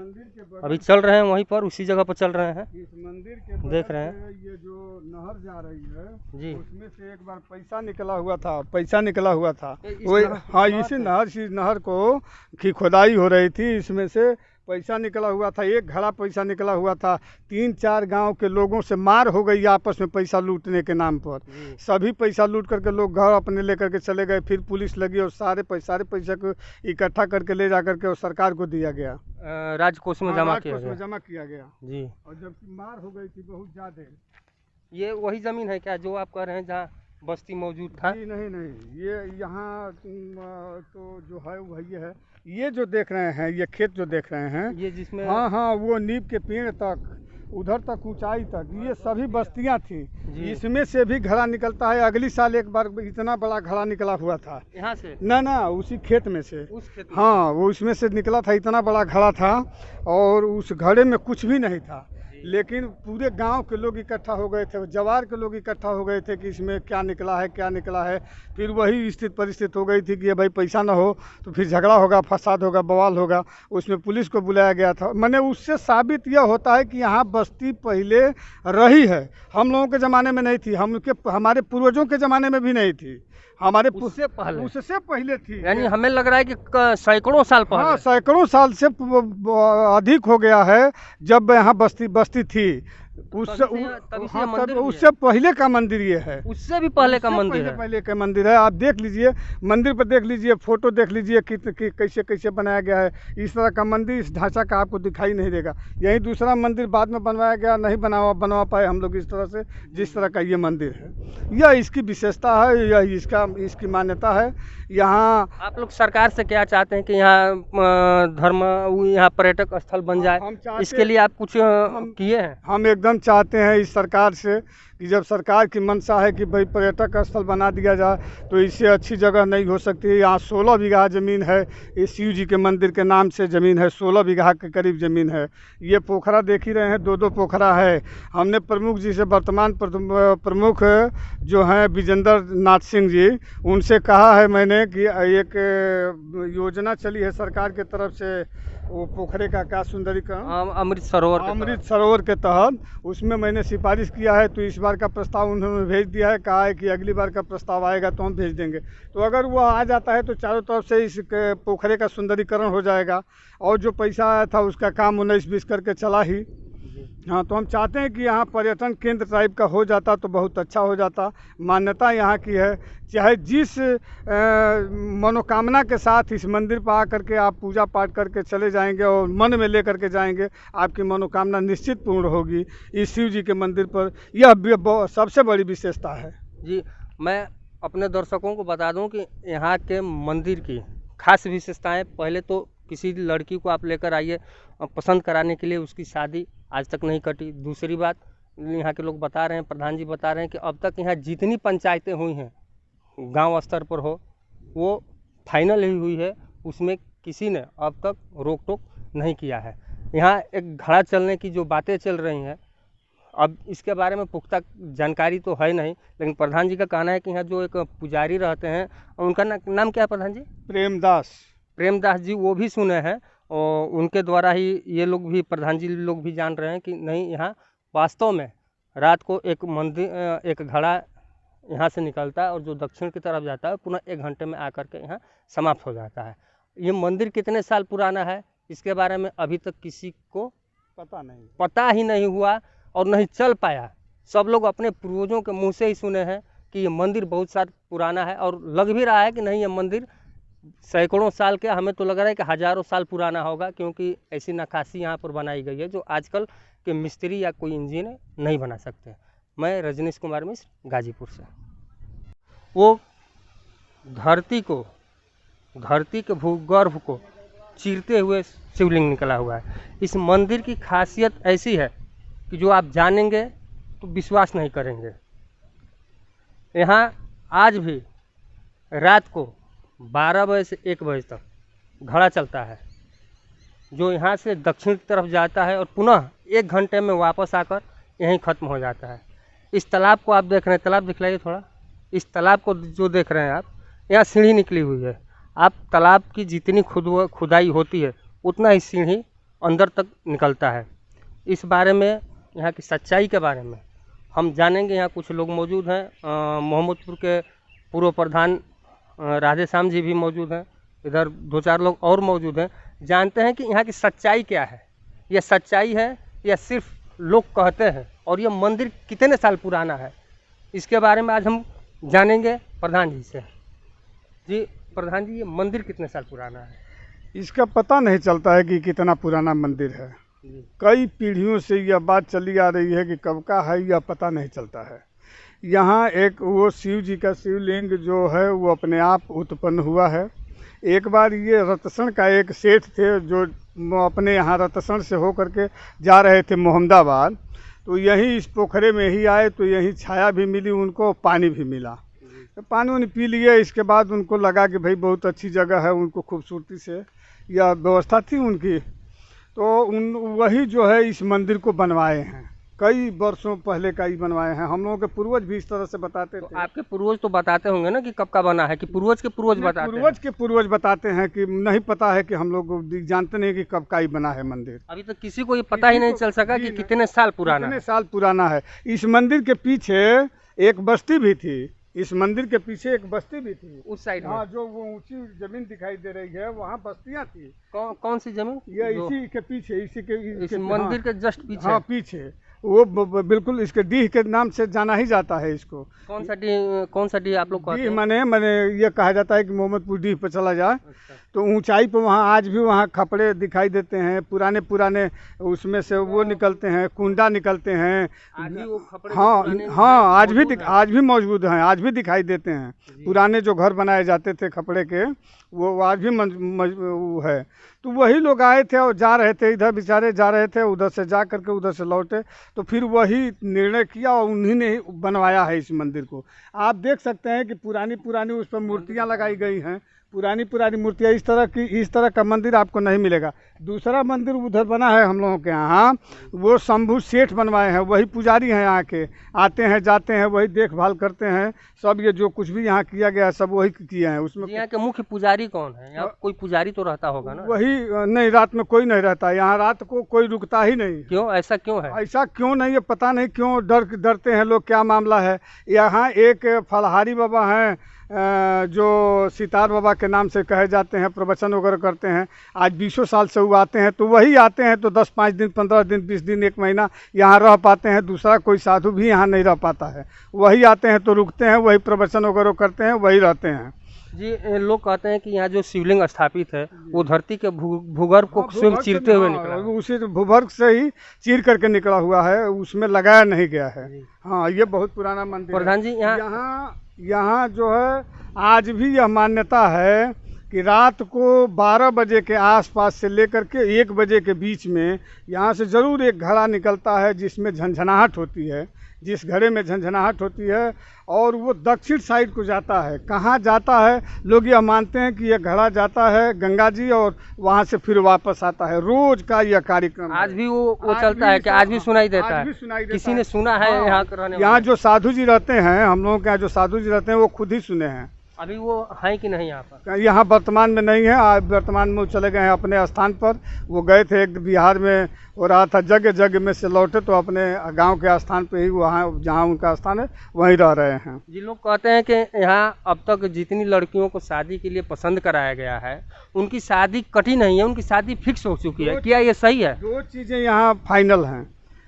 अभी चल रहे हैं वहीं पर, उसी जगह पर चल रहे हैं। इस मंदिर के देख रहे हैं ये जो नहर जा रही है जी, उसमें से एक बार पैसा निकला हुआ था। वो हाँ, इसी नहर को की खुदाई हो रही थी, इसमें से पैसा निकला हुआ था। एक घड़ा पैसा निकला हुआ था। 3-4 गांव के लोगों से मार हो गई आपस में पैसा लूटने के नाम पर। सभी पैसा लूट करके लोग घर अपने लेकर के चले गए। फिर पुलिस लगी और सारे पैसे को इकट्ठा करके ले जा करके और सरकार को दिया गया, राजकोष में जमा किया गया जी। और जबकि मार हो गई थी बहुत ज़्यादा। ये वही ज़मीन है क्या जो आप कह रहे हैं जहाँ बस्ती मौजूद था? नहीं, ये यहाँ तो जो है वही है। ये जो देख रहे हैं, ये खेत जो देख रहे हैं, ये जिसमें हाँ, वो नीम के पेड़ तक, उधर तक ऊंचाई तक, ये सभी बस्तियां थी। इसमें से भी घड़ा निकलता है। अगली साल एक बार इतना बड़ा घड़ा निकला हुआ था यहाँ से, ना उसी खेत में से, उस खेत में। हाँ, वो उसमें से निकला था, इतना बड़ा घड़ा था और उस घड़े में कुछ भी नहीं था, लेकिन पूरे गांव के लोग इकट्ठा हो गए थे, जवार के लोग इकट्ठा हो गए थे कि इसमें क्या निकला है। फिर वही स्थिति परिस्थिति हो गई थी कि ये भाई पैसा ना हो तो फिर झगड़ा होगा, फसाद होगा, बवाल होगा। उसमें पुलिस को बुलाया गया था। मैंने उससे साबित यह होता है कि यहाँ बस्ती पहले रही है। हम लोगों के ज़माने में नहीं थी, हमारे पूर्वजों के ज़माने में भी नहीं थी, हमारे उससे पहले थी। यानी हमें लग रहा है कि सैकड़ों साल पहले। हाँ, सैकड़ों साल से अधिक हो गया है जब यहाँ बस्ती थी। उससे पहले का मंदिर ये है। उससे भी पहले का मंदिर है। पहले का मंदिर है। आप देख लीजिए, मंदिर पर देख लीजिए, फोटो देख लीजिए कि कैसे बनाया गया है। इस तरह का मंदिर, इस ढांचा का आपको दिखाई नहीं देगा। यही दूसरा मंदिर बाद में बनवाया गया, नहीं बनवा पाए हम लोग इस तरह से, जिस तरह का ये मंदिर है। यह इसकी विशेषता है, यह इसकी मान्यता है। यहाँ आप लोग सरकार से क्या चाहते हैं कि यहाँ पर्यटक स्थल बन जाए? इसके लिए आप कुछ किए हैं? हम एकदम चाहते हैं इस सरकार से कि जब सरकार की मंशा है कि भाई पर्यटक स्थल बना दिया जाए, तो इससे अच्छी जगह नहीं हो सकती। यहाँ 16 बीघा ज़मीन है, इस शिव जी के मंदिर के नाम से ज़मीन है, 16 बीघा के करीब ज़मीन है। ये पोखरा देख ही रहे हैं, 2-2 पोखरा है। हमने प्रमुख जी से, वर्तमान प्रमुख जो हैं विजेंद्र नाथ सिंह जी, उनसे कहा है मैंने कि एक योजना चली है सरकार की तरफ से, वो पोखरे का क्या सुंदरीकरण, अमृत सरोवर के तहत, उसमें मैंने सिफारिश किया है। तो इस बार का प्रस्ताव उन्होंने भेज दिया है, कहा है कि अगली बार का प्रस्ताव आएगा तो हम भेज देंगे। तो अगर वो आ जाता है तो चारों तरफ से इस पोखरे का सुंदरीकरण हो जाएगा, और जो पैसा आया था उसका काम 19-20 करके चला ही। हाँ, तो हम चाहते हैं कि यहाँ पर्यटन केंद्र टाइप का हो जाता तो बहुत अच्छा हो जाता। मान्यता यहाँ की है, चाहे जिस मनोकामना के साथ इस मंदिर पर आकर के आप पूजा पाठ करके चले जाएंगे और मन में ले करके जाएंगे, आपकी मनोकामना निश्चित पूर्ण होगी इस शिव जी के मंदिर पर। यह सबसे बड़ी विशेषता है जी। मैं अपने दर्शकों को बता दूं कि यहाँ के मंदिर की खास विशेषताएं, पहले तो किसी लड़की को आप लेकर आइए पसंद कराने के लिए, उसकी शादी आज तक नहीं कटी। दूसरी बात, यहाँ के लोग बता रहे हैं, प्रधान जी बता रहे हैं कि अब तक यहाँ जितनी पंचायतें हुई हैं गांव स्तर पर हो, वो फाइनल ही हुई है, उसमें किसी ने अब तक रोक टोक नहीं किया है। यहाँ एक घड़ा चलने की जो बातें चल रही हैं, अब इसके बारे में पुख्ता जानकारी तो है नहीं, लेकिन प्रधान जी का कहना है कि यहाँ जो एक पुजारी रहते हैं, उनका नाम क्या है प्रधान जी? प्रेमदास जी, वो भी सुने हैं, और उनके द्वारा ही ये लोग भी, प्रधान जी लोग भी जान रहे हैं कि नहीं, यहाँ वास्तव में रात को एक मंदिर, एक घड़ा यहाँ से निकलता है और जो दक्षिण की तरफ जाता है पुनः 1 घंटे में आकर के यहाँ समाप्त हो जाता है। ये मंदिर कितने साल पुराना है, इसके बारे में अभी तक किसी को पता ही नहीं हुआ और नहीं चल पाया। सब लोग अपने पूर्वजों के मुँह से ही सुने हैं कि ये मंदिर बहुत साल पुराना है, और लग भी रहा है कि नहीं, ये मंदिर सैकड़ों साल के, हमें तो लग रहा है कि हज़ारों साल पुराना होगा, क्योंकि ऐसी नक्काशी यहाँ पर बनाई गई है जो आजकल के मिस्त्री या कोई इंजीनियर नहीं बना सकते। मैं रजनीश कुमार मिश्र, गाजीपुर से। वो धरती के भूगर्भ को चीरते हुए शिवलिंग निकला हुआ है। इस मंदिर की खासियत ऐसी है कि जो आप जानेंगे तो विश्वास नहीं करेंगे। यहाँ आज भी रात को 12 बजे से 1 बजे तक घड़ा चलता है, जो यहाँ से दक्षिण की तरफ जाता है और पुनः 1 घंटे में वापस आकर यहीं ख़त्म हो जाता है। इस तालाब को आप देख रहे हैं, तालाब दिखलाइए थोड़ा। इस तालाब को जो देख रहे हैं आप, यहाँ सीढ़ी निकली हुई है। आप तालाब की जितनी खुदाई होती है उतना ही सीढ़ी अंदर तक निकलता है। इस बारे में, यहाँ की सच्चाई के बारे में हम जानेंगे। यहाँ कुछ लोग मौजूद हैं, मोहम्मदपुर के पूर्व प्रधान राधे श्याम जी भी मौजूद हैं, इधर 2-4 लोग और मौजूद हैं। जानते हैं कि यहाँ की सच्चाई क्या है, यह सच्चाई है या सिर्फ लोग कहते हैं, और यह मंदिर कितने साल पुराना है, इसके बारे में आज हम जानेंगे प्रधान जी से। जी प्रधान जी, ये मंदिर कितने साल पुराना है? इसका पता नहीं चलता है कि कितना पुराना मंदिर है। कई पीढ़ियों से यह बात चली आ रही है कि कब का है, यह पता नहीं चलता है। यहाँ एक वो शिव जी का शिवलिंग जो है वो अपने आप उत्पन्न हुआ है। एक बार ये रतसण का एक सेठ थे जो अपने यहाँ रतसण से होकर के जा रहे थे मोहम्मदाबाद, तो यहीं इस पोखरे में ही आए, तो यहीं छाया भी मिली उनको, पानी भी मिला। तो पानी उन्हें पी लिए। इसके बाद उनको लगा कि भाई बहुत अच्छी जगह है, उनको खूबसूरती से यह व्यवस्था थी उनकी, तो वही जो है इस मंदिर को बनवाए हैं। कई वर्षों पहले का ही बनवाए हैं। हम लोगों के पूर्वज भी इस तरह से बताते थे। आपके पूर्वज तो बताते होंगे ना कि कब का बना है, कि पूर्वज के पूर्वज बताते हैं कि नहीं पता है, कि हम लोग जानते नहीं कि कब का ही बना है मंदिर। अभी तक किसी को ये पता ही नहीं चल सका कि कितने साल पुराना है। इस मंदिर के पीछे एक बस्ती भी थी, इस मंदिर के पीछे एक बस्ती भी थी उस साइड में। हाँ, जो वो ऊंची जमीन दिखाई दे रही है, वहाँ बस्तियाँ थी। कौन सी जमीन? ये इसी के पीछे, इस मंदिर के जस्ट पीछे। हाँ, पीछे वो बिल्कुल इसके डीह के नाम से जाना ही जाता है इसको। कौन सा डीह आप लोग कहते हैं? डीह माने ये कहा जाता है कि मोहम्मदपुर डीह पर चला जाए। अच्छा। तो ऊंचाई पर वहाँ आज भी वहाँ खपड़े दिखाई देते हैं, पुराने पुराने उसमें से वो निकलते हैं, कुंडा निकलते हैं। आज भी वो खपड़े हाँ पुराने हाँ, आज भी मौजूद हैं। आज भी मौजूद हैं, आज भी दिखाई देते हैं। जी। पुराने जो घर बनाए जाते थे खपड़े के, वो आज भी वो है। तो वही लोग आए थे और जा रहे थे, इधर बेचारे जा रहे थे, उधर से जा करके उधर से लौटे, तो फिर वही निर्णय किया और उन्हीं ने ही बनवाया है इस मंदिर को। आप देख सकते हैं कि पुरानी पुरानी उस पर मूर्तियाँ लगाई गई हैं, पुरानी पुरानी मूर्तियाँ। इस तरह का मंदिर आपको नहीं मिलेगा। दूसरा मंदिर उधर बना है हम लोगों के यहाँ, वो शंभू सेठ बनवाए हैं, वही पुजारी हैं यहाँ के, आते हैं जाते हैं, वही देखभाल करते हैं सब। ये जो कुछ भी यहाँ किया गया है सब वही किए हैं। उसमें यहाँ के मुख्य पुजारी कौन है? यहाँ कोई पुजारी तो रहता होगा ना? वही नहीं, रात में कोई नहीं रहता यहाँ, रात को कोई रुकता ही नहीं। क्यों, ऐसा क्यों है? ऐसा क्यों नहीं है पता नहीं क्यों डरते हैं लोग, क्या मामला है। यहाँ एक फलहारी बाबा हैं जो सितार बाबा के नाम से कहे जाते हैं, प्रवचन वगैरह करते हैं। आज 20 साल से वो आते हैं, तो वही आते हैं तो 10-5 दिन, 15 दिन, 20 दिन, 1 महीना यहाँ रह पाते हैं। दूसरा कोई साधु भी यहाँ नहीं रह पाता है। वही आते हैं तो रुकते हैं, वही प्रवचन वगैरह करते हैं, वही रहते हैं। जी, लोग कहते हैं कि यहाँ जो शिवलिंग स्थापित है वो धरती के भूगर्भ को स्वयं चीरते हुए निकला है। उसी भूगर्भ से ही चीर करके निकला हुआ है, उसमें लगाया नहीं गया है। हाँ, ये बहुत पुराना मंदिर है। प्रधान जी, यहाँ जो है आज भी यह मान्यता है कि रात को 12 बजे के आसपास से लेकर के 1 बजे के बीच में यहाँ से ज़रूर एक घड़ा निकलता है जिसमें झंझनाहट होती है। जिस घड़े में झंझनाहट होती है और वो दक्षिण साइड को जाता है। कहाँ जाता है, लोग यह मानते हैं कि यह घड़ा जाता है गंगा जी और वहाँ से फिर वापस आता है। रोज का यह कार्यक्रम आज भी वो चलता है कि आज भी सुनाई देता है? किसी ने सुना है? यहाँ जो साधु जी रहते हैं, हम लोगों के यहाँ जो साधु जी रहते हैं, वो खुद ही सुने हैं। अभी वो हैं कि नहीं यहाँ पर? यहाँ वर्तमान में नहीं है। वर्तमान में वो चले गए हैं अपने स्थान पर। वो गए थे एक बिहार में हो रहा था, जगह में से लौटे तो अपने गांव के स्थान पे ही, वहाँ जहाँ उनका स्थान है वहीं रह रहे हैं। जी, लोग कहते हैं कि यहाँ अब तक जितनी लड़कियों को शादी के लिए पसंद कराया गया है उनकी शादी कटी नहीं है, उनकी शादी फिक्स हो चुकी है। क्या ये सही है? 2 चीज़ें यहाँ फाइनल हैं,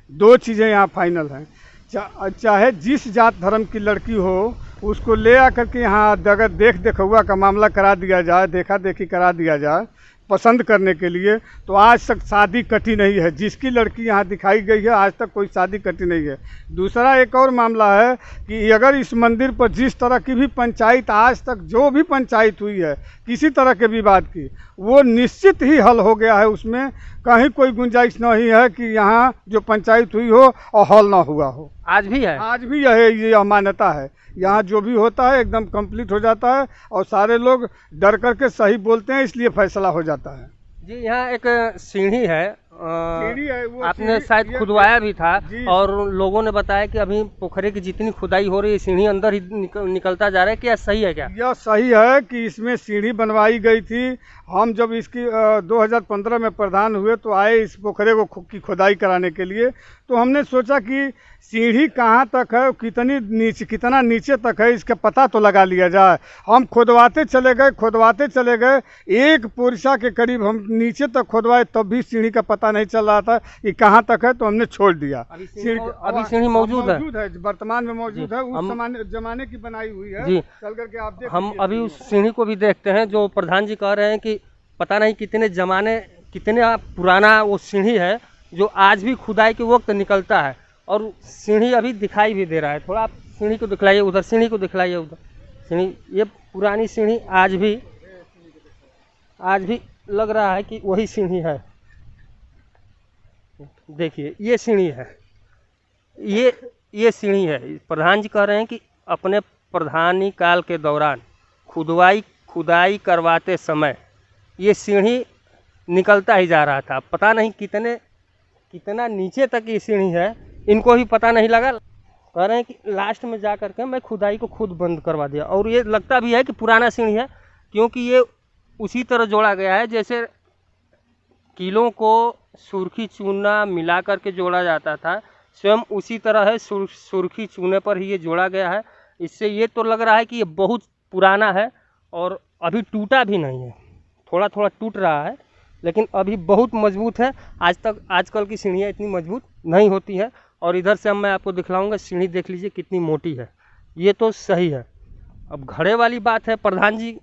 2 चीज़ें यहाँ फाइनल हैं। चाहे जिस जात धर्म की लड़की हो उसको ले आकर के यहाँ अगर देखा का मामला करा दिया जाए, देखा देखी करा दिया जाए पसंद करने के लिए, तो आज तक शादी कटी नहीं है। जिसकी लड़की यहाँ दिखाई गई है आज तक कोई शादी कटी नहीं है। दूसरा एक और मामला है कि अगर इस मंदिर पर जिस तरह की भी पंचायत आज तक जो भी पंचायत हुई है किसी तरह के विवाद की, वो निश्चित ही हल हो गया है। उसमें कहीं कोई गुंजाइश नहीं है कि यहाँ जो पंचायत हुई हो और हल ना हुआ हो। आज भी है? आज भी यह मान्यता है। यहाँ जो भी होता है एकदम कंप्लीट हो जाता है और सारे लोग डर करके सही बोलते हैं, इसलिए फैसला हो जाता है। जी, यहाँ एक सीढ़ी है, वो आपने शायद खुदवाया भी था और लोगों ने बताया कि अभी पोखरे की जितनी खुदाई हो रही है सीढ़ी अंदर ही निकलता जा रहा है। क्या सही है? क्या यह सही है कि इसमें सीढ़ी बनवाई गई थी। हम जब इसकी 2015 में प्रधान हुए तो आए इस पोखरे को की खुदाई कराने के लिए, तो हमने सोचा कि सीढ़ी कहाँ तक है, कितना नीचे तक है, इसका पता तो लगा लिया जाए। हम खुदवाते चले गए 1 पोरसा के करीब हम नीचे तक खुदवाए, तब भी सीढ़ी का पता नहीं चल रहा था कि कहाँ तक है, तो हमने छोड़ दिया। अभी सीढ़ी मौजूद है, वर्तमान में मौजूद है, उस जमाने की बनाई हुई है। जी, चल करके आप देख, हम अभी उस सीढ़ी को भी देखते हैं। जो प्रधान जी कह रहे हैं कि पता नहीं कितने पुराना वो सीढ़ी है जो आज भी खुदाई के वक्त निकलता है और सीढ़ी अभी दिखाई भी दे रहा है। थोड़ा आप सीढ़ी को दिखलाइए, उधर सीढ़ी को दिखलाइए, उधर सीढ़ी, ये पुरानी सीढ़ी आज भी लग रहा है कि वही सीढ़ी है। देखिए, ये सीढ़ी है, ये सीढ़ी है। प्रधान जी कह रहे हैं कि अपने प्रधानी काल के दौरान खुदाई करवाते समय ये सीढ़ी निकलता ही जा रहा था। पता नहीं कितना नीचे तक ये सीढ़ी है, इनको भी पता नहीं लगा। कह रहे हैं कि लास्ट में जा कर के मैं खुदाई को खुद बंद करवा दिया। और ये लगता भी है कि पुराना सीढ़ी है, क्योंकि ये उसी तरह जोड़ा गया है जैसे कीलों को सुर्खी चूना मिला करके जोड़ा जाता था, स्वयं उसी तरह है। सुर्खी चूने पर ही ये जोड़ा गया है। इससे ये तो लग रहा है कि ये बहुत पुराना है और अभी टूटा भी नहीं है। थोड़ा थोड़ा टूट रहा है लेकिन अभी बहुत मजबूत है। आजकल की सीढ़ियाँ इतनी मजबूत नहीं होती है। और इधर से मैं आपको दिखलाऊंगा, सीढ़ी देख लीजिए कितनी मोटी है। ये तो सही है। अब घड़े वाली बात है, प्रधान जी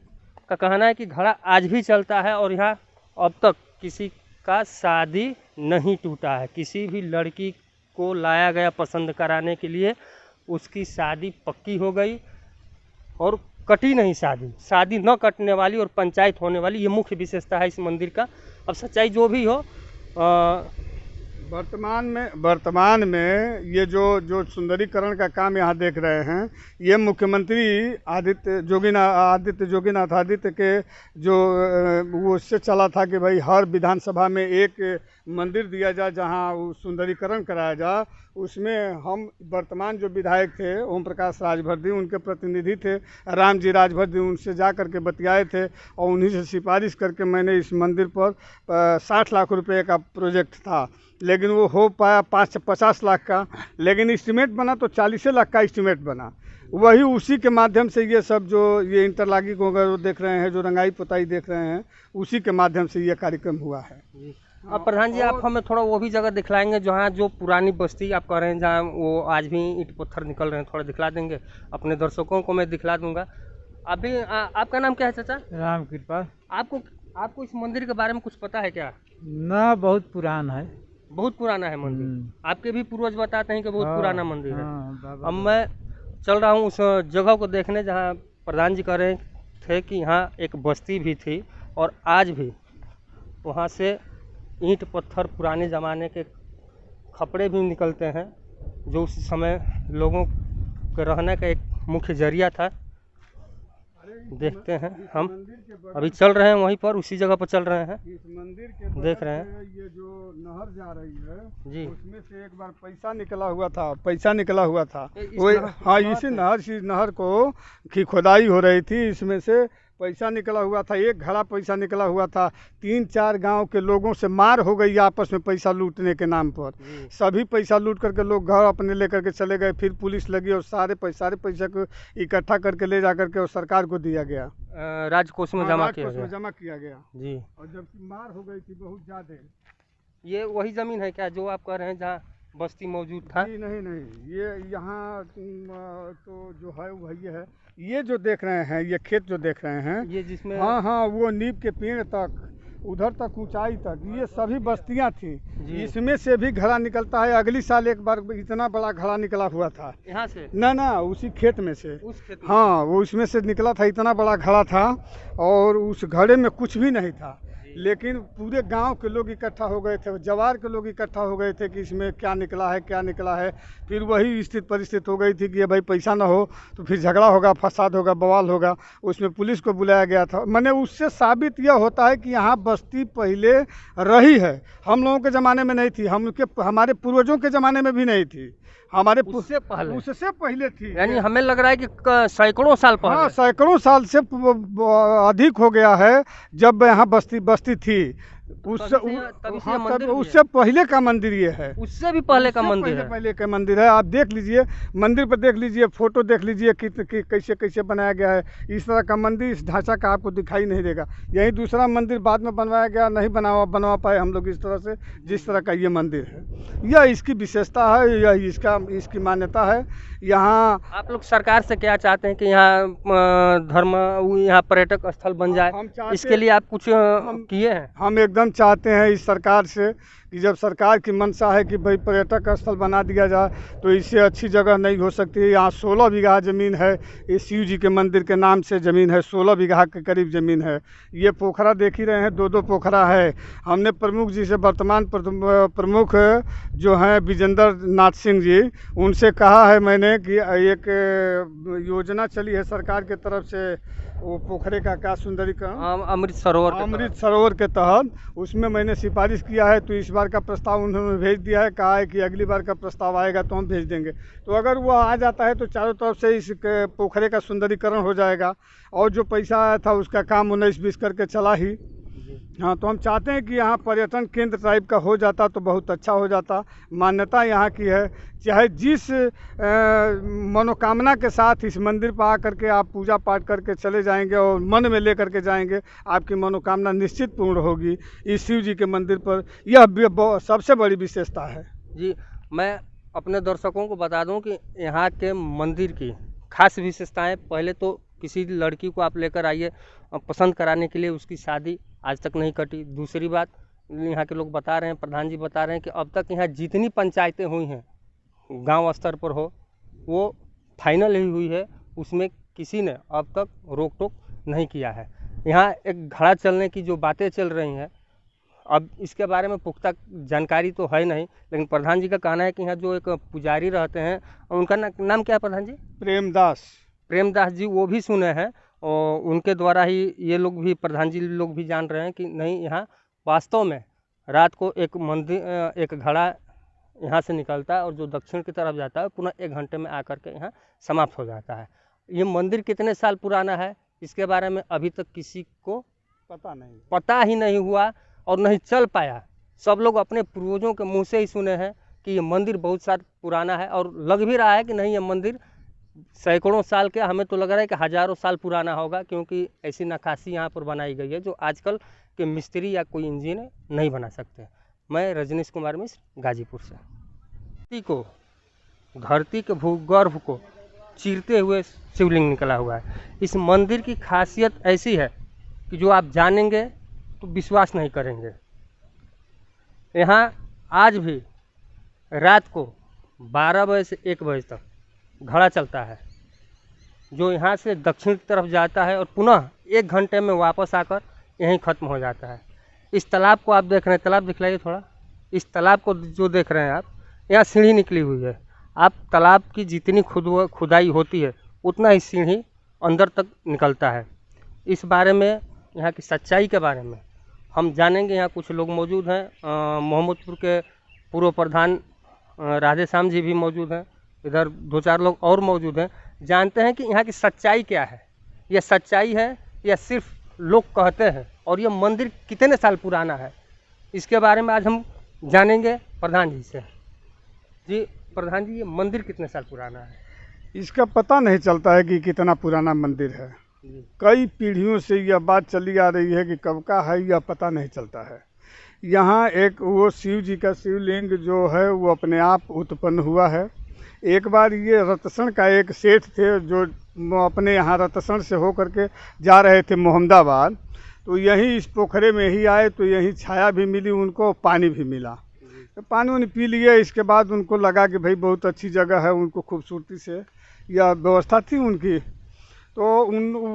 का कहना है कि घड़ा आज भी चलता है और यहाँ अब तक किसी का शादी नहीं टूटा है। किसी भी लड़की को लाया गया पसंद कराने के लिए, उसकी शादी पक्की हो गई और कटी नहीं शादी, शादी न कटने वाली और पंचायत होने वाली, ये मुख्य विशेषता है इस मंदिर का। अब सच्चाई जो भी हो, वर्तमान में ये जो सुंदरीकरण का काम यहाँ देख रहे हैं, ये मुख्यमंत्री आदित्य जोगीनाथ आदित्य के जो वो उससे चला था कि भाई हर विधानसभा में एक मंदिर दिया जाए जहाँ वो सुंदरीकरण कराया जाए। उसमें हम वर्तमान जो विधायक थे ओम प्रकाश राजभर, उनके प्रतिनिधि थे राम जी राजभर, उनसे जा करके बतियाए थे और उन्हीं से सिफारिश करके मैंने इस मंदिर पर 60 लाख रुपए का प्रोजेक्ट था, लेकिन वो हो पाया 50 लाख का, लेकिन इस्टीमेट बना तो 40 लाख का इस्टीमेट बना। वही उसी के माध्यम से ये सब जो ये इंटरलॉकिंग वगैरह देख रहे हैं, जो रंगाई पुताई देख रहे हैं, उसी के माध्यम से ये कार्यक्रम हुआ है। अब प्रधान जी, आप हमें थोड़ा वो भी जगह दिखलाएंगे जहाँ जो पुरानी बस्ती आप कह रहे हैं, जहाँ वो आज भी ईंट पत्थर निकल रहे हैं, थोड़ा दिखला देंगे? अपने दर्शकों को मैं दिखला दूंगा। अभी आपका नाम क्या है चाचा? राम कृपा। आपको इस मंदिर के बारे में कुछ पता है क्या? ना, बहुत पुरान है। बहुत पुराना है मंदिर। आपके भी पूर्वज बताते हैं कि बहुत पुराना मंदिर है। अब मैं चल रहा हूँ उस जगह को देखने जहाँ प्रधान जी कह रहे थे कि यहाँ एक बस्ती भी थी और आज भी वहाँ से ईंट पत्थर पुराने ज़माने के खपड़े भी निकलते हैं, जो उस समय लोगों के रहने का एक मुख्य जरिया था। देखते हैं, हम अभी चल रहे हैं वहीं पर, उसी जगह पर चल रहे हैं। इस मंदिर के देख रहे हैं ये जो नहर जा रही है जी, उसमें से एक बार पैसा निकला हुआ था। वो हाँ, इसी नहर को की खुदाई हो रही थी, इसमें से पैसा निकला हुआ था, एक घड़ा पैसा निकला हुआ था। 3-4 गांव के लोगों से मार हो गई आपस में पैसा लूटने के नाम पर। सभी पैसा लूट करके लोग घर अपने लेकर के चले गए। फिर पुलिस लगी और सारे पैसे को इकट्ठा करके ले जा करके और सरकार को दिया गया, राजकोष में जमा किया गया जी। और जबकि मार हो गई थी बहुत ज़्यादा। ये वही ज़मीन है क्या जो आप कह रहे हैं जहाँ बस्ती मौजूद था? नहीं, ये यहाँ तो जो है वही है। ये जो देख रहे हैं, ये खेत जो देख रहे हैं, ये जिसमें हाँ, वो नीम के पेड़ तक, उधर तक ऊंचाई तक, ये सभी बस्तियां थी। इसमें से भी घड़ा निकलता है। अगली साल एक बार इतना बड़ा घड़ा निकला हुआ था यहाँ से, ना उसी खेत में से, उस खेत में। हाँ, वो उसमें से निकला था, इतना बड़ा घड़ा था और उस घड़े में कुछ भी नहीं था, लेकिन पूरे गांव के लोग इकट्ठा हो गए थे, जवार के लोग इकट्ठा हो गए थे कि इसमें क्या निकला है। फिर वही स्थिति परिस्थिति हो गई थी कि ये भाई पैसा ना हो तो फिर झगड़ा होगा, फसाद होगा, बवाल होगा। उसमें पुलिस को बुलाया गया था। मैंने उससे साबित यह होता है कि यहाँ बस्ती पहले रही है। हम लोगों के ज़माने में नहीं थी, हमारे पूर्वजों के ज़माने में भी नहीं थी, हमारे उससे पहले थी। यानी हमें लग रहा है कि सैकड़ों साल पहले। हाँ, सैकड़ों साल से अधिक हो गया है जब यहाँ बस्ती थी। उससे पहले का मंदिर ये है, उससे भी पहले का मंदिर है। आप देख लीजिए, मंदिर पर देख लीजिए, फोटो देख लीजिए कि कैसे बनाया गया है। इस तरह का मंदिर, इस ढांचा का आपको दिखाई नहीं देगा। यही दूसरा मंदिर बाद में बनवाया गया, नहीं बनवा पाए हम लोग इस तरह से, जिस तरह का ये मंदिर है। यह इसकी विशेषता है, यह इसकी मान्यता है। यहाँ आप लोग सरकार से क्या चाहते हैं कि यहाँ पर्यटक स्थल बन जाए? इसके लिए आप कुछ किए हैं? हम एकदम चाहते हैं इस सरकार से कि जब सरकार की मंशा है कि भाई पर्यटक स्थल बना दिया जाए, तो इससे अच्छी जगह नहीं हो सकती है। यहाँ 16 बीघा ज़मीन है, इस शिव जी के मंदिर के नाम से ज़मीन है, 16 बीघा के करीब ज़मीन है। ये पोखरा देख ही रहे हैं, 2 पोखरा है। हमने प्रमुख जी से, वर्तमान प्रमुख जो हैं विजेंद्र नाथ सिंह जी, उनसे कहा है मैंने कि एक योजना चली है सरकार के तरफ से, वो पोखरे का क्या सुंदरीकरण, अमृत सरोवर के तहत, उसमें मैंने सिफारिश किया है। तो इस बार का प्रस्ताव उन्होंने भेज दिया है, कहा है कि अगली बार का प्रस्ताव आएगा तो हम भेज देंगे। तो अगर वो आ जाता है तो चारों तरफ से इस पोखरे का सुंदरीकरण हो जाएगा और जो पैसा आया था उसका काम 19-20 करके चला ही। हाँ, तो हम चाहते हैं कि यहाँ पर्यटन केंद्र टाइप का हो जाता तो बहुत अच्छा हो जाता। मान्यता यहाँ की है, चाहे जिस मनोकामना के साथ इस मंदिर पर आकर के आप पूजा पाठ करके चले जाएंगे और मन में ले करके जाएंगे, आपकी मनोकामना निश्चित पूर्ण होगी इस शिव जी के मंदिर पर। यह सबसे बड़ी विशेषता है जी। मैं अपने दर्शकों को बता दूं कि यहाँ के मंदिर की खास विशेषताएं, पहले तो किसी लड़की को आप लेकर आइए पसंद कराने के लिए, उसकी शादी आज तक नहीं कटी। दूसरी बात, यहाँ के लोग बता रहे हैं, प्रधान जी बता रहे हैं कि अब तक यहाँ जितनी पंचायतें हुई हैं गांव स्तर पर हो, वो फाइनल ही हुई है, उसमें किसी ने अब तक रोक टोक नहीं किया है। यहाँ एक घड़ा चलने की जो बातें चल रही हैं, अब इसके बारे में पुख्ता जानकारी तो है नहीं, लेकिन प्रधान जी का कहना है कि यहाँ जो एक पुजारी रहते हैं, उनका नाम क्या है प्रधान जी? प्रेमदास जी, वो भी सुने हैं और उनके द्वारा ही ये लोग भी, प्रधान जी लोग भी जान रहे हैं कि नहीं, यहाँ वास्तव में रात को एक मंदिर, एक घड़ा यहाँ से निकलता है और जो दक्षिण की तरफ जाता है पुनः 1 घंटे में आकर के यहाँ समाप्त हो जाता है। ये मंदिर कितने साल पुराना है इसके बारे में अभी तक किसी को पता ही नहीं हुआ और नहीं चल पाया। सब लोग अपने पूर्वजों के मुंह से ही सुने हैं कि ये मंदिर बहुत साल पुराना है, और लग भी रहा है कि नहीं, ये मंदिर सैकड़ों साल के, हमें तो लग रहा है कि हज़ारों साल पुराना होगा, क्योंकि ऐसी नक्काशी यहाँ पर बनाई गई है जो आजकल के मिस्त्री या कोई इंजीनियर नहीं बना सकते। मैं रजनीश कुमार मिश्र, गाजीपुर से। धरती के भूगर्भ को चीरते हुए शिवलिंग निकला हुआ है। इस मंदिर की खासियत ऐसी है कि जो आप जानेंगे तो विश्वास नहीं करेंगे। यहाँ आज भी रात को 12 बजे से 1 बजे तक घड़ा चलता है, जो यहाँ से दक्षिण की तरफ जाता है और पुनः 1 घंटे में वापस आकर यहीं ख़त्म हो जाता है। इस तालाब को आप देख रहे हैं, तालाब दिखलाइए थोड़ा। इस तालाब को जो देख रहे हैं आप, यहाँ सीढ़ी निकली हुई है। आप तालाब की जितनी खुदाई होती है उतना ही सीढ़ी अंदर तक निकलता है। इस बारे में, यहाँ की सच्चाई के बारे में हम जानेंगे। यहाँ कुछ लोग मौजूद हैं, मोहम्मदपुर के पूर्व प्रधान राधे श्याम जी भी मौजूद हैं, इधर 2-4 लोग और मौजूद हैं। जानते हैं कि यहाँ की सच्चाई क्या है, यह सच्चाई है या सिर्फ लोग कहते हैं, और यह मंदिर कितने साल पुराना है, इसके बारे में आज हम जानेंगे प्रधान जी से। जी प्रधान जी, ये मंदिर कितने साल पुराना है? इसका पता नहीं चलता है कि कितना पुराना मंदिर है। कई पीढ़ियों से यह बात चली आ रही है कि कब का है, यह पता नहीं चलता है। यहाँ एक वो शिव जी का शिवलिंग जो है वो अपने आप उत्पन्न हुआ है। एक बार ये रतसण का एक सेठ थे जो अपने यहाँ रतसण से होकर के जा रहे थे मोहम्मदाबाद, तो यहीं इस पोखरे में ही आए, तो यहीं छाया भी मिली उनको, पानी भी मिला। तो पानी उन्हें पी लिए। इसके बाद उनको लगा कि भाई बहुत अच्छी जगह है, उनको खूबसूरती से यह व्यवस्था थी उनकी, तो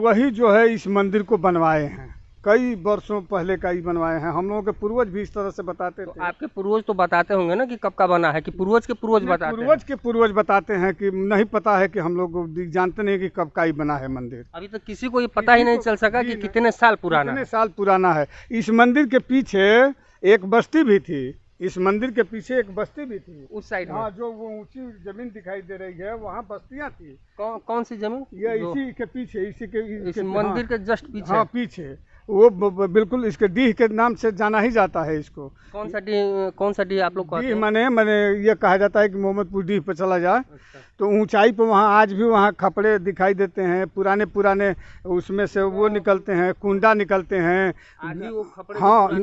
वही जो है इस मंदिर को बनवाए हैं। कई वर्षों पहले का ही बनवाए हैं। हम लोगों के पूर्वज भी इस तरह से बताते थे। तो आपके पूर्वज तो बताते होंगे ना कि कब का बना है, कि पूर्वज के पूर्वज बताते हैं? पूर्वज के पूर्वज बताते हैं कि नहीं पता है, कि हम लोग जानते नहीं कि कब का ही बना है मंदिर। अभी तक किसी को ये पता ही नहीं चल सका कि कितने साल पुराना है। इस मंदिर के पीछे एक बस्ती भी थी, इस मंदिर के पीछे एक बस्ती भी थी उस साइड में। हाँ, जो वो ऊंची जमीन दिखाई दे रही है, वहाँ बस्तियाँ थी। कौन सी जमीन? ये इसी के पीछे, इस मंदिर के जस्ट पीछे। हाँ, पीछे वो बिल्कुल इसके डीह के नाम से जाना ही जाता है इसको। कौन सा डीह आप लोग कहते हैं? डीह मैंने ये कहा जाता है कि मोहम्मदपुर डीह पर चला जाए। अच्छा। तो ऊंचाई पर वहाँ आज भी वहाँ खपड़े दिखाई देते हैं, पुराने उसमें से वो निकलते हैं, कुंडा निकलते हैं। आज भी वो खपड़े?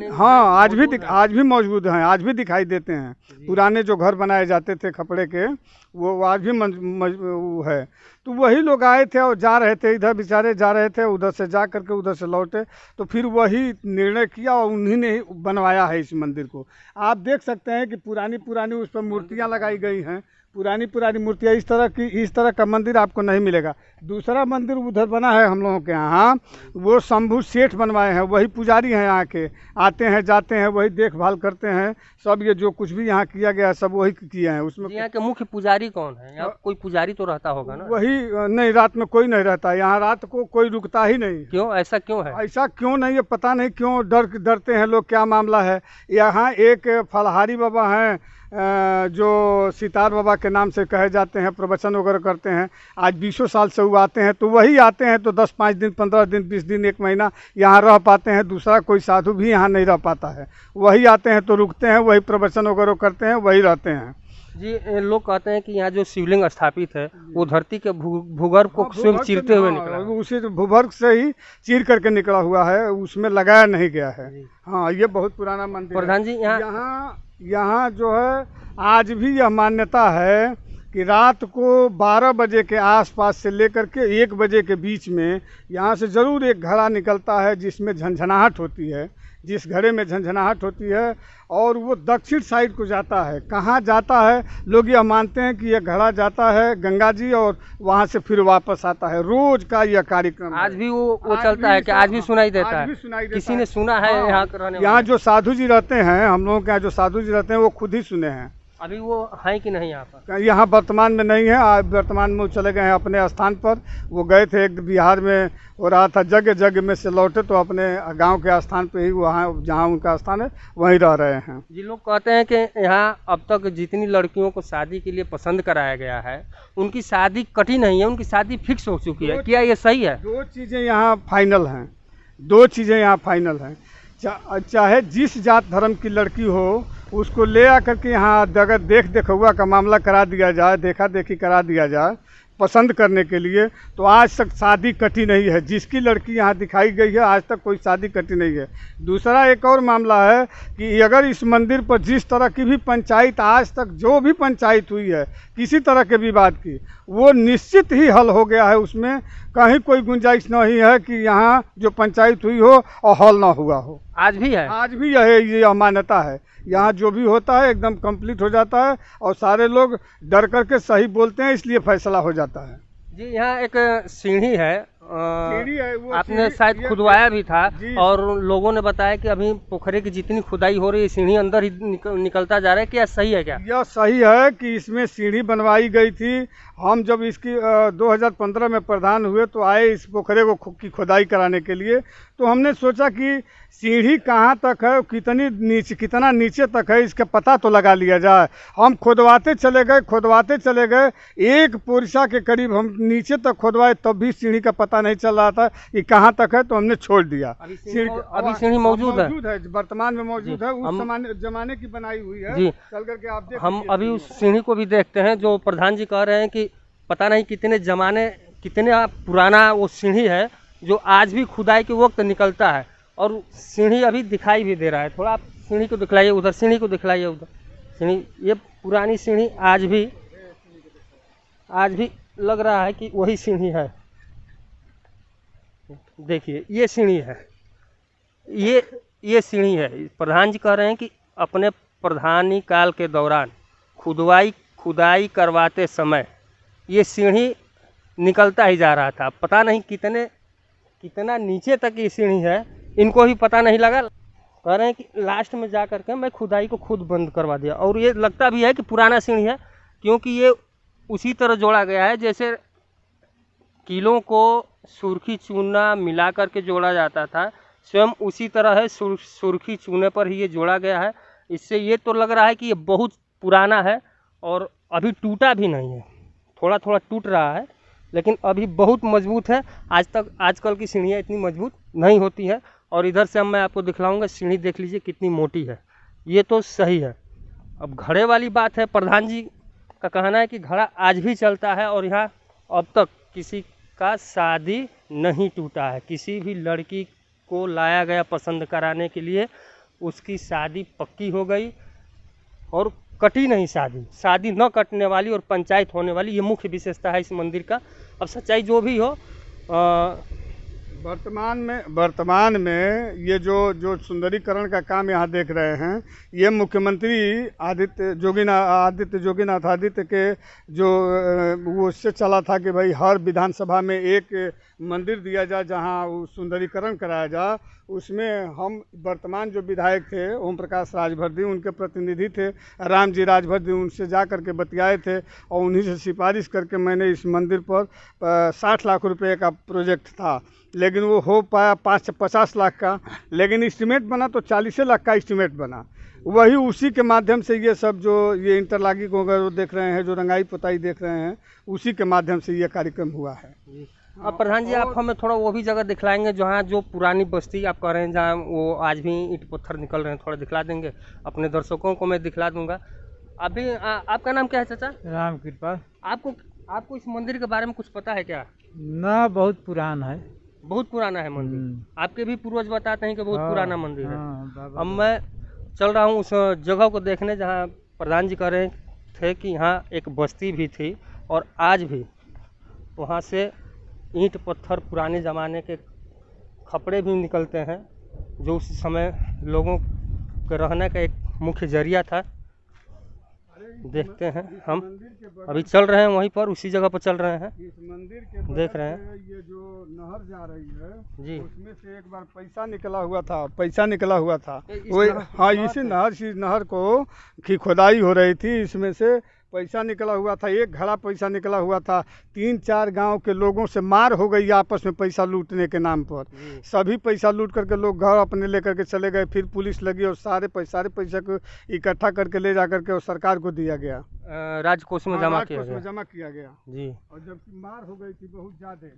हाँ, आज भी मौजूद हैं, आज भी दिखाई देते हैं। पुराने जो घर बनाए जाते थे खपड़े के, वो आज भी वो है। तो वही लोग आए थे और जा रहे थे, इधर बेचारे जा रहे थे, उधर से जा करके उधर से लौटे, तो फिर वही निर्णय किया और उन्हीं ने ही बनवाया है इस मंदिर को। आप देख सकते हैं कि पुरानी उस पर मूर्तियाँ लगाई गई हैं, पुरानी मूर्तियाँ। इस तरह का मंदिर आपको नहीं मिलेगा। दूसरा मंदिर उधर बना है हम लोगों के यहाँ, वो शंभू सेठ बनवाए हैं, वही पुजारी हैं, यहाँ के आते हैं जाते हैं, वही देखभाल करते हैं सब। ये जो कुछ भी यहाँ किया गया सब वही किए हैं। उसमें यहाँ के मुख्य पुजारी कौन है? यहाँ कोई पुजारी तो रहता होगा ना? वही नहीं, रात में कोई नहीं रहता यहाँ, रात को कोई रुकता ही नहीं। क्यों? ऐसा क्यों है? ऐसा क्यों नहीं है, पता नहीं क्यों डरते हैं लोग, क्या मामला है। यहाँ एक फलहारी बाबा हैं जो सितार बाबा के नाम से कहे जाते हैं, प्रवचन वगैरह करते हैं। आज 20 साल से वो आते हैं, तो वही आते हैं तो 10-5 दिन, 15 दिन, 20 दिन, 1 महीना यहाँ रह पाते हैं। दूसरा कोई साधु भी यहाँ नहीं रह पाता है। वही आते हैं तो रुकते हैं, वही प्रवचन वगैरह करते हैं, वही रहते हैं। जी, लोग कहते हैं कि यहाँ जो शिवलिंग स्थापित है वो धरती के भूगर्भ को स्वयं चीरते हुए निकला, उसी भूगर्भ से ही चीर करके निकला हुआ है, उसमें लगाया नहीं गया है। हाँ, ये बहुत पुराना मंदिर है। प्रधान जी, यहाँ जो है आज भी यह मान्यता है कि रात को 12 बजे के आसपास से लेकर के 1 बजे के बीच में यहाँ से ज़रूर एक घड़ा निकलता है जिसमें झंझनाहट होती है, जिस घड़े में झंझनाहट होती है, और वो दक्षिण साइड को जाता है। कहाँ जाता है, लोग यह मानते हैं कि यह घड़ा जाता है गंगा जी और वहाँ से फिर वापस आता है। रोज का यह कार्यक्रम आज भी वो चलता है कि आज भी सुनाई देता है? किसी ने सुना है? यहाँ जो साधु जी रहते हैं, हम लोगों के यहाँ जो साधु जी रहते हैं, वो खुद ही सुने हैं। अभी वो हैं कि नहीं यहाँ पर? यहाँ वर्तमान में नहीं है, वर्तमान में वो चले गए हैं अपने स्थान पर। वो गए थे, एक बिहार में हो रहा था जगह में से लौटे तो अपने गांव के स्थान पे ही, वहाँ जहाँ उनका स्थान है वहीं रह रहे हैं। जी, लोग कहते हैं कि यहाँ अब तक जितनी लड़कियों को शादी के लिए पसंद कराया गया है, उनकी शादी कटी नहीं है, उनकी शादी फिक्स हो चुकी है। क्या ये सही है? दो चीज़ें यहाँ फाइनल हैं, दो चीज़ें यहाँ फाइनल हैं। चाहे जिस जात धर्म की लड़की हो, उसको ले आकर के यहाँ अगर देख हुआ का मामला करा दिया जाए, देखा देखी करा दिया जाए पसंद करने के लिए, तो आज तक शादी कटी नहीं है। जिसकी लड़की यहाँ दिखाई गई है, आज तक कोई शादी कटी नहीं है। दूसरा एक और मामला है कि अगर इस मंदिर पर जिस तरह की भी पंचायत, आज तक जो भी पंचायत हुई है किसी तरह के विवाद की, वो निश्चित ही हल हो गया है। उसमें कहीं कोई गुंजाइश नहीं है कि यहाँ जो पंचायत हुई हो और हल ना हुआ हो। आज भी है? आज भी ये मान्यता है। यहाँ जो भी होता है एकदम कंप्लीट हो जाता है और सारे लोग डर करके सही बोलते हैं, इसलिए फैसला हो जाता है। जी, यहाँ एक सीढ़ी है, वो आपने शायद खुदवाया भी था, और लोगों ने बताया कि अभी पोखरे की जितनी खुदाई हो रही है, सीढ़ी अंदर ही निकलता जा रहा है। क्या सही है? क्या यह सही है कि इसमें सीढ़ी बनवाई गई थी? हम जब इसकी 2015 में प्रधान हुए तो आए इस पोखरे को की खुदाई कराने के लिए, तो हमने सोचा कि सीढ़ी कहाँ तक है, कितना नीचे तक है, इसका पता तो लगा लिया जाए। हम खुदवाते चले गए, एक पोरिशा के करीब हम नीचे तक खुदवाए, तब भी सीढ़ी का पता नहीं चल रहा था कि कहाँ तक है, तो हमने छोड़ दिया। अभी सीढ़ी मौजूद है, वर्तमान में मौजूद है, उस जमाने की बनाई हुई है। जी, चल करके आप देख, हम अभी उस सीढ़ी को भी देखते हैं। जो प्रधान जी कह रहे हैं कि पता नहीं कितने पुराना वो सीढ़ी है, जो आज भी खुदाई के वक्त निकलता है, और सीढ़ी अभी दिखाई भी दे रहा है। थोड़ा आप सीढ़ी को दिखलाइए, उधर सीढ़ी को दिखलाइए, उधर सीढ़ी, ये पुरानी सीढ़ी आज भी लग रहा है कि वही सीढ़ी है। देखिए, ये सीढ़ी है, ये सीढ़ी है। प्रधान जी कह रहे हैं कि अपने प्रधानी काल के दौरान खुदाई करवाते समय ये सीढ़ी निकलता ही जा रहा था। पता नहीं कितना नीचे तक ये सीढ़ी है, इनको भी पता नहीं लगा। कह रहे हैं कि लास्ट में जा कर के मैं खुदाई को खुद बंद करवा दिया, और ये लगता भी है कि पुराना सीढ़ी है, क्योंकि ये उसी तरह जोड़ा गया है जैसे कीलों को सुर्खी चूना मिला करके जोड़ा जाता था, स्वयं उसी तरह है। सुर्खी चूने पर ही ये जोड़ा गया है। इससे ये तो लग रहा है कि ये बहुत पुराना है, और अभी टूटा भी नहीं है। थोड़ा टूट रहा है, लेकिन अभी बहुत मजबूत है। आजकल की सीढ़ियाँ इतनी मजबूत नहीं होती है। और इधर से मैं आपको दिखलाऊंगा, सीढ़ी देख लीजिए कितनी मोटी है। ये तो सही है। अब घड़े वाली बात है, प्रधान जी का कहना है कि घड़ा आज भी चलता है, और यहाँ अब तक किसी का शादी नहीं टूटा है। किसी भी लड़की को लाया गया पसंद कराने के लिए, उसकी शादी पक्की हो गई और कटी नहीं शादी न कटने वाली और पंचायत होने वाली, ये मुख्य विशेषता है इस मंदिर का। अब सच्चाई जो भी हो, वर्तमान में ये जो सुंदरीकरण का काम यहाँ देख रहे हैं, ये मुख्यमंत्री आदित्य जोगीनाथ के जो वो उससे चला था कि भाई हर विधानसभा में एक मंदिर दिया जाए जहाँ वो सुंदरीकरण कराया जाए। उसमें हम वर्तमान जो विधायक थे ओम प्रकाश राजभर, उनके प्रतिनिधि थे राम जी राजभर, उनसे जा करके बतियाए थे, और उन्हीं से सिफारिश करके मैंने इस मंदिर पर 60 लाख रुपए का प्रोजेक्ट था, लेकिन वो हो पाया 50 लाख का, लेकिन एस्टीमेट बना तो 40 लाख का एस्टीमेट बना। वही उसी के माध्यम से ये सब जो ये इंटरलॉकिंग वगैरह देख रहे हैं, जो रंगाई पुताई देख रहे हैं, उसी के माध्यम से ये कार्यक्रम हुआ है। अब प्रधान जी, आप हमें थोड़ा वो भी जगह दिखलाएंगे जहाँ जो पुरानी बस्ती आप कह रहे हैं, जहाँ वो आज भी ईंट पत्थर निकल रहे हैं, थोड़ा दिखला देंगे? अपने दर्शकों को मैं दिखला दूंगा। अभी आपका नाम क्या है चाचा? राम कृपा। आपको इस मंदिर के बारे में कुछ पता है क्या? ना, बहुत पुराना है। बहुत पुराना है मंदिर। आपके भी पूर्वज बताते हैं कि बहुत पुराना मंदिर है। अब मैं चल रहा हूँ उस जगह को देखने जहाँ प्रधान जी कह रहे हैं थे कि यहाँ एक बस्ती भी थी और आज भी वहाँ से ईंट पत्थर पुराने ज़माने के खपड़े भी निकलते हैं, जो उस समय लोगों के रहने का एक मुख्य जरिया था। देखते हैं, हम अभी चल रहे हैं वहीं पर, उसी जगह पर चल रहे हैं। इस मंदिर के देख रहे हैं ये जो नहर जा रही है जी, उसमें से एक बार पैसा निकला हुआ था, इस वो नहर- हाँ नहर इसी नहर को की खुदाई हो रही थी, इसमें से पैसा निकला हुआ था, एक घड़ा पैसा निकला हुआ था। 3-4 गांव के लोगों से मार हो गई आपस में पैसा लूटने के नाम पर। जी, सभी पैसा लूट करके लोग घर अपने लेकर के चले गए, फिर पुलिस लगी और सारे पैसे को इकट्ठा करके ले जा करके और सरकार को दिया गया, राजकोष में जमा किया राजकोष में गया। जमा किया गया। जी, और जबकि मार हो गई थी बहुत ज़्यादा।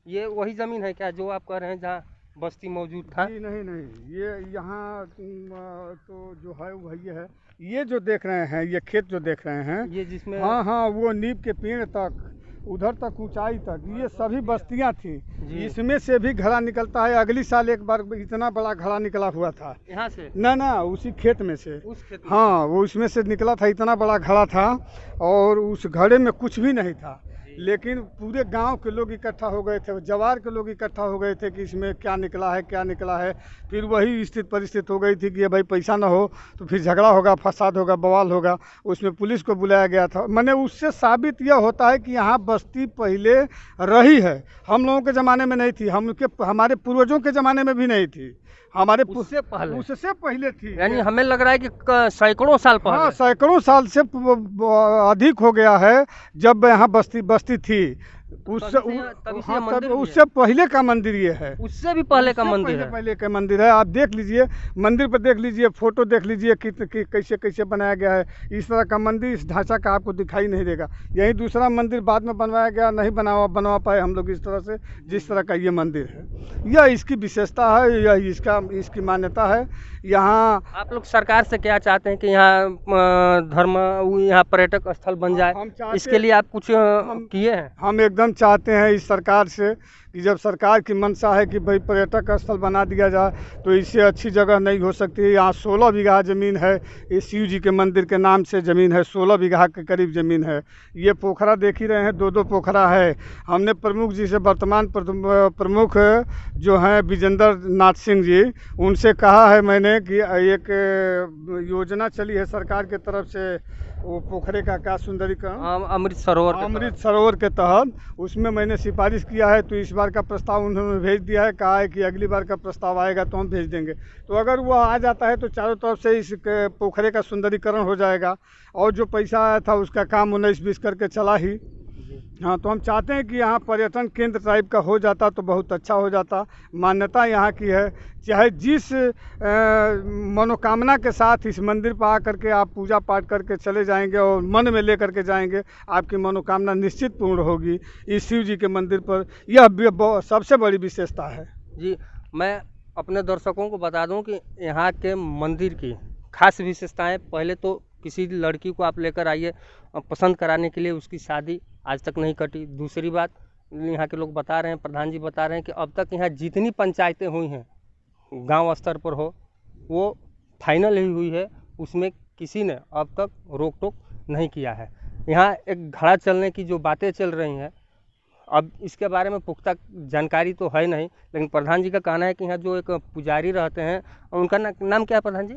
ये वही ज़मीन है क्या जो आप कह रहे हैं जहाँ बस्ती मौजूद था? जी नहीं, ये यहाँ तो जो है वही है। ये जो देख रहे हैं, ये खेत जो देख रहे हैं, ये जिसमें हाँ वो नीम के पेड़ तक, उधर तक ऊंचाई तक, ये सभी बस्तियां थी। जी। इसमें से भी घड़ा निकलता है। अगली साल एक बार इतना बड़ा घड़ा निकला हुआ था, यहाँ से ना उसी खेत में से। उस खेत में? हाँ वो उसमें से निकला था, इतना बड़ा घड़ा था और उस घड़े में कुछ भी नहीं था, लेकिन पूरे गांव के लोग इकट्ठा हो गए थे, जवार के लोग इकट्ठा हो गए थे कि इसमें क्या निकला है। फिर वही स्थिति परिस्थिति हो गई थी कि ये भाई पैसा ना हो तो फिर झगड़ा होगा, फसाद होगा, बवाल होगा। उसमें पुलिस को बुलाया गया था। मैंने उससे साबित यह होता है कि यहाँ बस्ती पहले रही है, हम लोगों के ज़माने में नहीं थी, हमारे पूर्वजों के ज़माने में भी नहीं थी, उससे पहले थी। यानी हमें लग रहा है कि सैकड़ों साल हाँ पहले। सैकड़ों साल से अधिक हो गया है जब यहाँ बस्ती थी। तभी से मंदिर भी है। उससे पहले का मंदिर ये है, उससे भी पहले का मंदिर है। पहले का मंदिर है। आप देख लीजिए, मंदिर पर देख लीजिए, फोटो देख लीजिए कि कैसे बनाया गया है। इस तरह का मंदिर, इस ढांचा का आपको दिखाई नहीं देगा। यही दूसरा मंदिर बाद में बनवाया गया, नहीं बनवा पाए हम लोग इस तरह से, जिस तरह का ये मंदिर है। यह इसकी विशेषता है, यह इसकी मान्यता है। यहाँ आप लोग सरकार से क्या चाहते हैं कि यहाँ यहाँ पर्यटक स्थल बन जाए? हम चाहते- इसके लिए आप कुछ किए हैं? हम एकदम चाहते हैं इस सरकार से कि जब सरकार की मंशा है कि भाई पर्यटक स्थल बना दिया जाए, तो इससे अच्छी जगह नहीं हो सकती। यहाँ 16 बीघा ज़मीन है, इस शिव जी के मंदिर के नाम से ज़मीन है, 16 बीघा के करीब ज़मीन है। ये पोखरा देख ही रहे हैं, 2-2 पोखरा है। हमने प्रमुख जी से, वर्तमान प्रमुख जो हैं विजेंद्र नाथ सिंह जी, उनसे कहा है मैंने कि एक योजना चली है सरकार के तरफ से, वो पोखरे का क्या सुंदरीकरण, अमृत सरोवर के तहत, उसमें मैंने सिफारिश किया है। तो इस बार का प्रस्ताव उन्होंने भेज दिया है, कहा है कि अगली बार का प्रस्ताव आएगा तो हम भेज देंगे। तो अगर वो आ जाता है तो चारों तरफ से इस पोखरे का सुंदरीकरण हो जाएगा, और जो पैसा आया था उसका काम 19-20 करके चला ही। हाँ, तो हम चाहते हैं कि यहाँ पर्यटन केंद्र टाइप का हो जाता तो बहुत अच्छा हो जाता। मान्यता यहाँ की है, चाहे जिस मनोकामना के साथ इस मंदिर पर आकर के आप पूजा पाठ करके चले जाएंगे और मन में लेकर के जाएंगे, आपकी मनोकामना निश्चित पूर्ण होगी इस शिव जी के मंदिर पर। यह सबसे बड़ी विशेषता है। जी, मैं अपने दर्शकों को बता दूं कि यहाँ के मंदिर की खास विशेषताएं, पहले तो किसी लड़की को आप लेकर आइए पसंद कराने के लिए, उसकी शादी आज तक नहीं कटी। दूसरी बात, यहाँ के लोग बता रहे हैं, प्रधान जी बता रहे हैं कि अब तक यहाँ जितनी पंचायतें हुई हैं गांव स्तर पर हो, वो फाइनल ही हुई है, उसमें किसी ने अब तक रोक टोक नहीं किया है। यहाँ एक घड़ा चलने की जो बातें चल रही हैं, अब इसके बारे में पुख्ता जानकारी तो है नहीं, लेकिन प्रधान जी का कहना है कि यहाँ जो एक पुजारी रहते हैं, उनका नाम क्या है प्रधान जी?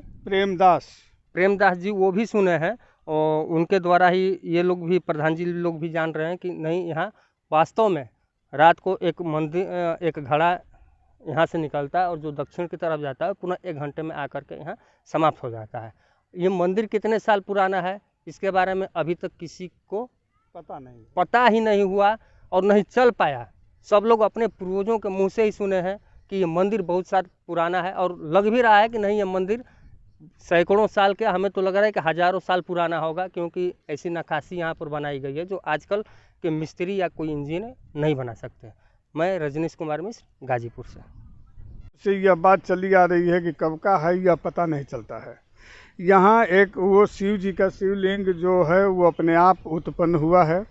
प्रेमदास जी, वो भी सुने हैं और उनके द्वारा ही ये लोग भी, प्रधान जी लोग भी जान रहे हैं कि नहीं, यहाँ वास्तव में रात को एक घड़ा यहाँ से निकलता है और जो दक्षिण की तरफ जाता है पुनः 1 घंटे में आकर के यहाँ समाप्त हो जाता है। ये मंदिर कितने साल पुराना है इसके बारे में अभी तक किसी को पता ही नहीं हुआ और नहीं चल पाया। सब लोग अपने पूर्वजों के मुँह से ही सुने हैं कि ये मंदिर बहुत साल पुराना है, और लग भी रहा है कि नहीं, ये मंदिर सैकड़ों साल के, हमें तो लग रहा है कि हज़ारों साल पुराना होगा, क्योंकि ऐसी नक्काशी यहाँ पर बनाई गई है जो आजकल के मिस्त्री या कोई इंजीनियर नहीं बना सकते। मैं रजनीश कुमार मिश्र, गाजीपुर से। यह बात चली आ रही है कि कब का है यह पता नहीं चलता है। यहाँ एक वो शिव जी का शिवलिंग जो है वो अपने आप उत्पन्न हुआ है।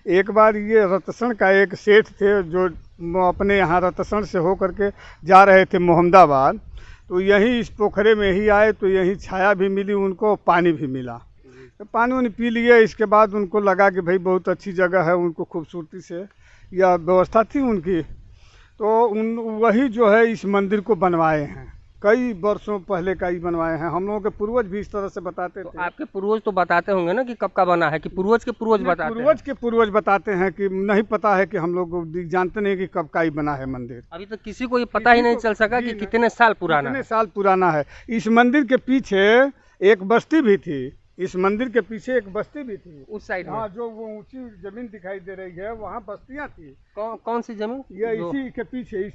एक बार ये रतसण का एक सेठ थे जो अपने यहाँ रतसण से होकर के जा रहे थे मोहम्मदाबाद, तो यहीं इस पोखरे में ही आए, तो यहीं छाया भी मिली उनको, पानी भी मिला। पानी वानी पी लिए। इसके बाद उनको लगा कि भाई बहुत अच्छी जगह है, उनको खूबसूरती से या व्यवस्था थी उनकी, तो वही जो है इस मंदिर को बनवाए हैं। कई वर्षों पहले का ही बनवाए हैं। हम लोगों के पूर्वज भी इस तरह से बताते तो थे। आपके पूर्वज तो बताते होंगे ना कि कब का बना है, कि पूर्वज के पूर्वज बताते हैं? पूर्वज के पूर्वज बताते हैं कि नहीं पता है, कि हम लोग जानते नहीं कि कब का ही बना है मंदिर। अभी तो किसी को ये पता ही नहीं चल सका कि कितने साल पुराना कितने है। साल पुराना है। इस मंदिर के पीछे एक बस्ती भी थी। इस मंदिर के पीछे एक बस्ती भी थी उस साइड में। हाँ, जो वो ऊंची जमीन दिखाई दे रही है, वहाँ बस्तियाँ थी। कौन सी जमीन? ये इसी के पीछे,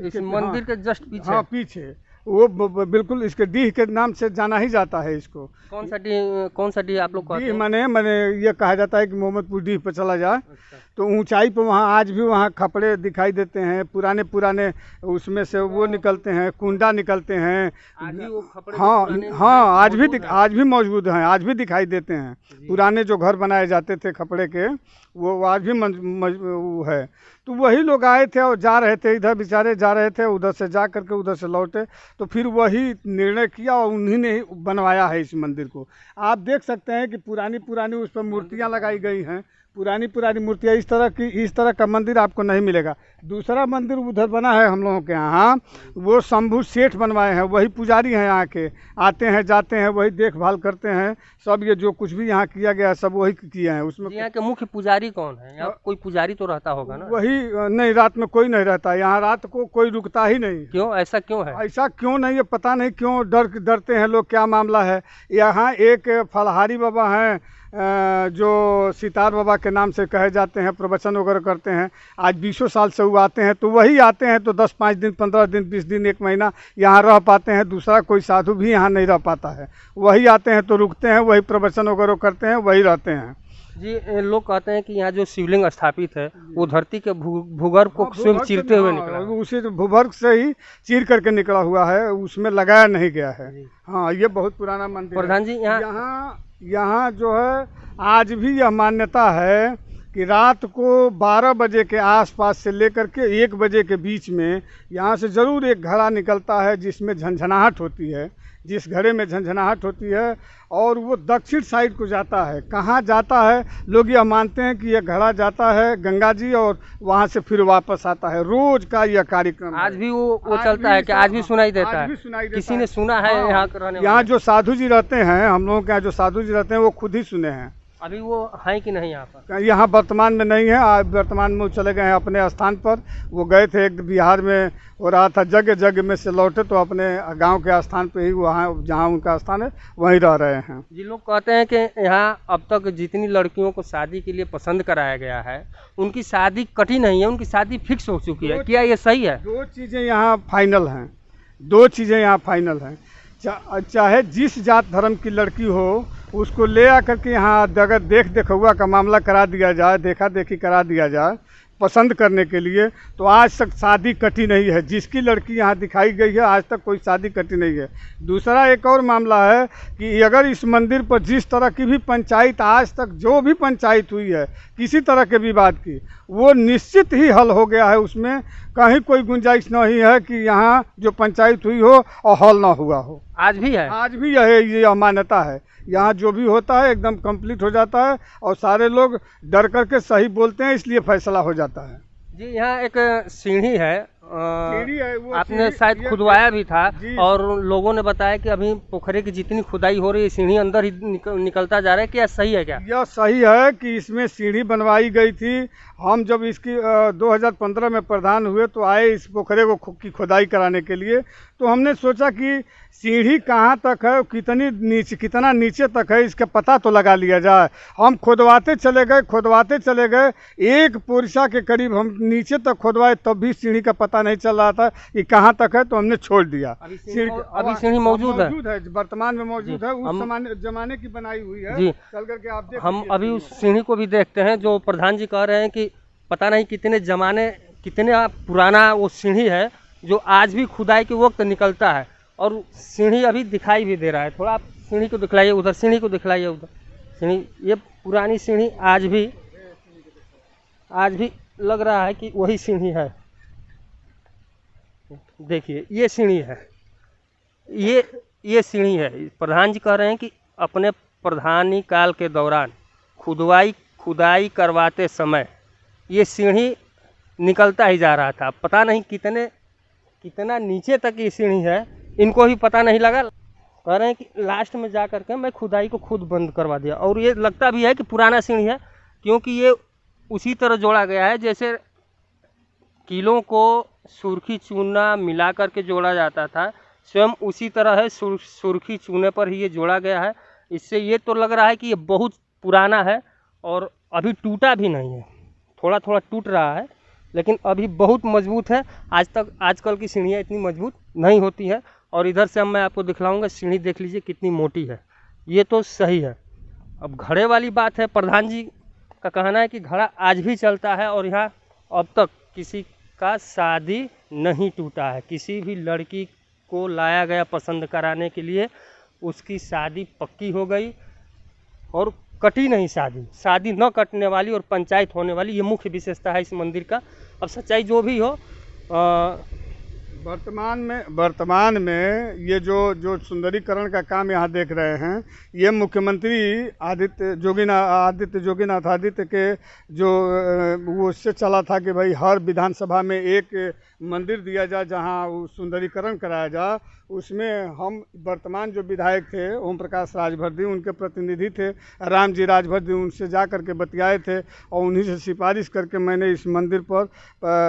इस मंदिर के जस्ट पीछे? हाँ पीछे। वो बिल्कुल इसके डीह के नाम से जाना ही जाता है इसको। कौन सा डीह आप लोग कहते डीह हैं? माने ये कहा जाता है कि मोहम्मदपुर डीह पर चला जाए अच्छा। तो ऊंचाई पर वहाँ आज भी वहाँ खपड़े दिखाई देते हैं, पुराने उसमें से वो निकलते हैं, कुंडा निकलते हैं। आज भी वो खपड़े हाँ पुराने हाँ, आज मौजूद हैं? आज भी मौजूद हैं, आज भी दिखाई देते हैं। पुराने जो घर बनाए जाते थे खपड़े के, वो आज भी वो है। तो वही लोग आए थे और जा रहे थे, इधर बेचारे जा रहे थे, उधर से जा करके उधर से लौटे, तो फिर वही निर्णय किया और उन्हीं ने ही बनवाया है इस मंदिर को। आप देख सकते हैं कि पुरानी उस पर मूर्तियाँ लगाई गई हैं, पुरानी मूर्तियाँ। इस तरह का मंदिर आपको नहीं मिलेगा। दूसरा मंदिर उधर बना है हम लोगों के यहाँ, वो शंभू सेठ बनवाए हैं। वही पुजारी हैं यहाँ के, आते हैं जाते हैं, वही देखभाल करते हैं सब। ये जो कुछ भी यहाँ किया गया है सब वही किए हैं। उसमें यहाँ के मुख्य पुजारी कौन है? यहाँ कोई पुजारी तो रहता होगा ना? वही नहीं, रात में कोई नहीं रहता यहाँ, रात को कोई रुकता ही नहीं। क्यों, ऐसा क्यों है? ऐसा क्यों नहीं है, पता नहीं क्यों डरते हैं लोग, क्या मामला है। यहाँ एक फलहारी बाबा हैं, जो सितार बाबा के नाम से कहे जाते हैं, प्रवचन वगैरह करते हैं। आज 20 साल से वो आते हैं, तो वही आते हैं तो 10-5 दिन, 15 दिन, 20 दिन, 1 महीना यहाँ रह पाते हैं। दूसरा कोई साधु भी यहाँ नहीं रह पाता है। वही आते हैं तो रुकते हैं, वही प्रवचन वगैरह करते हैं, वही रहते हैं। जी, लोग कहते हैं कि यहाँ जो शिवलिंग स्थापित है वो धरती के भूगर्भ को स्वयं चीरते हुए निकला है। उसी भूगर्भ से ही चीर करके निकला हुआ है, उसमें लगाया नहीं गया है। हाँ, ये बहुत पुराना मंदिर है। प्रधान जी, यहाँ जो है आज भी यह मान्यता है कि रात को 12 बजे के आसपास से लेकर के 1 बजे के बीच में यहाँ से ज़रूर एक घड़ा निकलता है, जिसमें झंझनाहट होती है। जिस घड़े में झंझनाहट होती है और वो दक्षिण साइड को जाता है। कहाँ जाता है, लोग यह मानते हैं कि यह घड़ा जाता है गंगा जी और वहाँ से फिर वापस आता है। रोज का यह कार्यक्रम आज भी वो चलता है कि आज भी सुनाई देता है? किसी ने सुना है यहाँ रहने? यहाँ जो साधु जी रहते हैं, हम लोगों के यहाँ जो साधु जी रहते हैं, वो खुद ही सुने हैं। अभी वो हैं कि नहीं यहाँ पर? यहाँ वर्तमान में नहीं है। आज वर्तमान में वो चले गए हैं अपने स्थान पर। वो गए थे एक बिहार में हो रहा था, जगह में से लौटे तो अपने गांव के स्थान पे ही, वहाँ जहाँ उनका स्थान है वहीं रह रहे हैं। जी, लोग कहते हैं कि यहाँ अब तक जितनी लड़कियों को शादी के लिए पसंद कराया गया है, उनकी शादी कटी नहीं है, उनकी शादी फिक्स हो चुकी है। क्या ये सही है? 2 चीज़ें यहाँ फाइनल हैं, 2 चीज़ें यहाँ फाइनल हैं। चाहे जिस जात धर्म की लड़की हो, उसको ले आकर के यहाँ अगर देखा का मामला करा दिया जाए, देखा देखी करा दिया जाए पसंद करने के लिए, तो आज तक शादी कटी नहीं है। जिसकी लड़की यहाँ दिखाई गई है, आज तक कोई शादी कटी नहीं है। दूसरा एक और मामला है कि अगर इस मंदिर पर जिस तरह की भी पंचायत, आज तक जो भी पंचायत हुई है किसी तरह के विवाद की, वो निश्चित ही हल हो गया है। उसमें कहीं कोई गुंजाइश नहीं है कि यहाँ जो पंचायत हुई हो और हल ना हुआ हो। आज भी है? आज भी यह मान्यता है। यहाँ जो भी होता है एकदम कंप्लीट हो जाता है और सारे लोग डर करके सही बोलते हैं, इसलिए फैसला हो जाता है। जी, यहाँ एक सीढ़ी है, वो आपने शायद खुदवाया भी था और लोगों ने बताया कि अभी पोखरे की जितनी खुदाई हो रही है, सीढ़ी अंदर ही निकलता जा रहा है। क्या सही है? क्या यह सही है कि इसमें सीढ़ी बनवाई गई थी? हम जब इसकी 2015 में प्रधान हुए तो आए इस पोखरे को की खुदाई कराने के लिए, तो हमने सोचा कि सीढ़ी कहाँ तक है, कितना नीचे तक है, इसका पता तो लगा लिया जाए। हम खुदवाते चले गए 1 पोरिशा के करीब हम नीचे तक खुदवाए, तब भी सीढ़ी का पता नहीं चल रहा था कि कहाँ तक है, तो हमने छोड़ दिया। अभी सीढ़ी मौजूद है, वर्तमान में मौजूद है। उस जमाने की बनाई हुई है। जी, चल करके आप देख। हम अभी उस सीढ़ी को भी देखते हैं। जो प्रधान जी कह रहे हैं कि पता नहीं कितने पुराना वो सीढ़ी है, जो आज भी खुदाई के वक्त निकलता है। और सीढ़ी अभी दिखाई भी दे रहा है। थोड़ा आप सीढ़ी को दिखलाइए, उधर सीढ़ी को दिखलाइए, उधर सीढ़ी। ये पुरानी सीढ़ी आज भी लग रहा है कि वही सीढ़ी है। देखिए, ये सीढ़ी है, ये सीढ़ी है। प्रधान जी कह रहे हैं कि अपने प्रधानी काल के दौरान खुदाई करवाते समय ये सीढ़ी निकलता ही जा रहा था। पता नहीं कितना नीचे तक ये सीढ़ी है, इनको भी पता नहीं लगा। कह रहे हैं कि लास्ट में जा कर के मैं खुदाई को खुद बंद करवा दिया। और ये लगता भी है कि पुराना सीढ़ी है, क्योंकि ये उसी तरह जोड़ा गया है जैसे कीलों को सुर्खी चूना मिला करके जोड़ा जाता था, स्वयं उसी तरह है। सुर्खी चूने पर ही ये जोड़ा गया है। इससे ये तो लग रहा है कि ये बहुत पुराना है और अभी टूटा भी नहीं है। थोड़ा थोड़ा टूट रहा है, लेकिन अभी बहुत मजबूत है। आजकल की सीढ़ियाँ इतनी मजबूत नहीं होती है। और इधर से अब मैं आपको दिखलाऊंगा, सीढ़ी देख लीजिए कितनी मोटी है। ये तो सही है। अब घड़े वाली बात है, प्रधान जी का कहना है कि घड़ा आज भी चलता है और यहाँ अब तक किसी का शादी नहीं टूटा है। किसी भी लड़की को लाया गया पसंद कराने के लिए, उसकी शादी पक्की हो गई और कटी नहीं शादी न कटने वाली और पंचायत होने वाली, ये मुख्य विशेषता है इस मंदिर का। अब सच्चाई जो भी हो, वर्तमान में ये जो सुंदरीकरण का काम यहाँ देख रहे हैं, ये मुख्यमंत्री आदित्य जोगीनाथ के जो वो उससे चला था कि भाई हर विधानसभा में एक मंदिर दिया जाए जहाँ वो सुंदरीकरण कराया जाए। उसमें हम वर्तमान जो विधायक थे ओम प्रकाश राजभर, उनके प्रतिनिधि थे राम जी राजभर, उनसे जा करके बतियाए थे और उन्हीं से सिफारिश करके मैंने इस मंदिर पर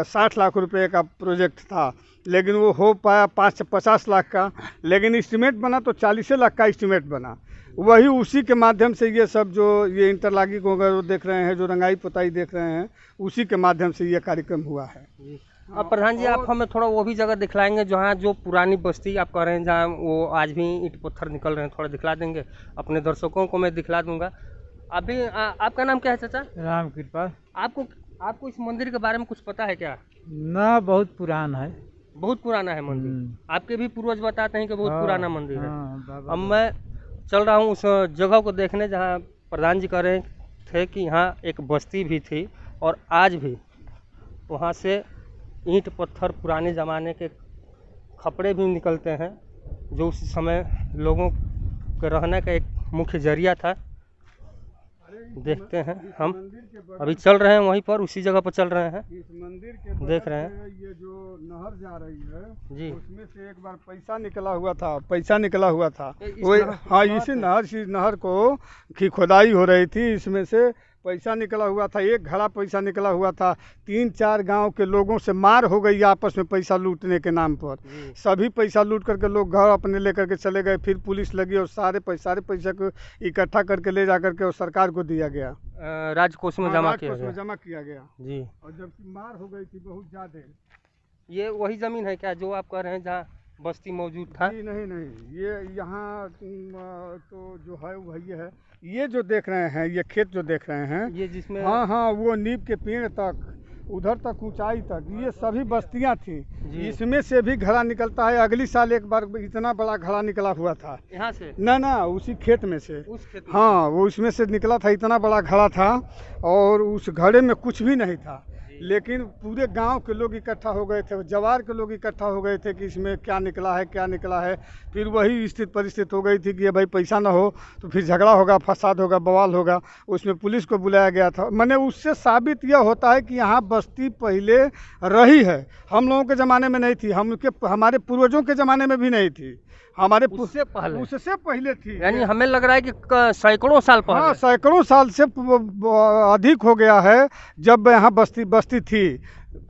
60 लाख रुपए का प्रोजेक्ट था, लेकिन वो हो पाया 50 लाख का, लेकिन इस्टीमेट बना तो 40 लाख का इस्टीमेट बना। वही उसी के माध्यम से ये सब जो ये इंटरलॉकिंग वगैरह देख रहे हैं, जो रंगाई पुताई देख रहे हैं, उसी के माध्यम से ये कार्यक्रम हुआ है। अब प्रधान जी आप हमें थोड़ा वो भी जगह दिखलाएंगे जहाँ जो पुरानी बस्ती आप कह रहे हैं, जहाँ वो आज भी ईंट पत्थर निकल रहे हैं, थोड़ा दिखला देंगे? अपने दर्शकों को मैं दिखला दूंगा। अभी आपका नाम क्या है चाचा? राम कृपा। आपको इस मंदिर के बारे में कुछ पता है क्या? ना, बहुत पुराना है। बहुत पुराना है मंदिर। आपके भी पूर्वज बताते हैं कि बहुत पुराना मंदिर है। अब मैं चल रहा हूँ उस जगह को देखने जहाँ प्रधान जी कह रहे थे कि यहाँ एक बस्ती भी थी और आज भी वहाँ से ईंट पत्थर पुराने ज़माने के खपड़े भी निकलते हैं, जो उस समय लोगों के रहने का एक मुख्य जरिया था। देखते हैं, हम अभी चल रहे हैं वहीं पर, उसी जगह पर चल रहे हैं। इस मंदिर के देख रहे हैं ये जो नहर जा रही है जी, उसमें से एक बार पैसा निकला हुआ था। वो हाँ, इसी नहर को की खुदाई हो रही थी, इसमें से पैसा निकला हुआ था, एक घड़ा पैसा निकला हुआ था। 3-4 गांव के लोगों से मार हो गई आपस में पैसा लूटने के नाम पर। सभी पैसा लूट करके लोग घर अपने लेकर के चले गए। फिर पुलिस लगी और सारे पैसा को इकट्ठा करके ले जा करके और सरकार को दिया गया, राजकोष में जमा किया गया जी। और जबकि मार हो गई थी बहुत ज़्यादा। ये वही ज़मीन है क्या जो आप कह रहे हैं जहाँ बस्ती मौजूद था? नहीं, ये यहाँ तो जो है वही है। ये जो देख रहे हैं, ये खेत जो देख रहे हैं, ये जिसमें हाँ, वो नीम के पेड़ तक, उधर तक ऊंचाई तक, ये सभी बस्तियां थी। इसमें से भी घड़ा निकलता है। अगली साल एक बार इतना बड़ा घड़ा निकला हुआ था यहाँ से, ना उसी खेत में से, उस खेत में। हाँ, वो उसमें से निकला था, इतना बड़ा घड़ा था और उस घड़े में कुछ भी नहीं था, लेकिन पूरे गांव के लोग इकट्ठा हो गए थे, जवार के लोग इकट्ठा हो गए थे कि इसमें क्या निकला है। फिर वही स्थिति परिस्थिति हो गई थी कि भाई पैसा ना हो तो फिर झगड़ा होगा, फसाद होगा, बवाल होगा। उसमें पुलिस को बुलाया गया था। मैंने उससे साबित यह होता है कि यहाँ बस्ती पहले रही है। हम लोगों के ज़माने में नहीं थी, हमारे पूर्वजों के ज़माने में भी नहीं थी, हमारे उससे पहले थी। यानी हमें लग रहा है कि सैकड़ों साल पहले। हाँ, सैकड़ों साल से अधिक हो गया है जब यहाँ बस्ती थी।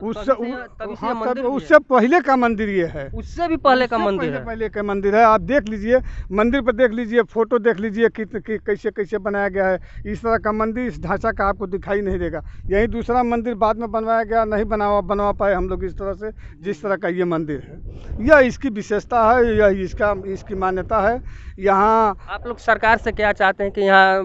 उससे पहले का मंदिर ये है, उससे भी पहले का मंदिर है। पहले का मंदिर है। आप देख लीजिए, मंदिर पर देख लीजिए, फोटो देख लीजिए कि कैसे बनाया गया है। इस तरह का मंदिर, इस ढांचा का आपको दिखाई नहीं देगा। यही दूसरा मंदिर बाद में बनवाया गया, नहीं बनवा पाए हम लोग इस तरह से, जिस तरह का ये मंदिर है। यह इसकी विशेषता है, यह इसकी मान्यता है। यहाँ आप लोग सरकार से क्या चाहते हैं कि यहाँ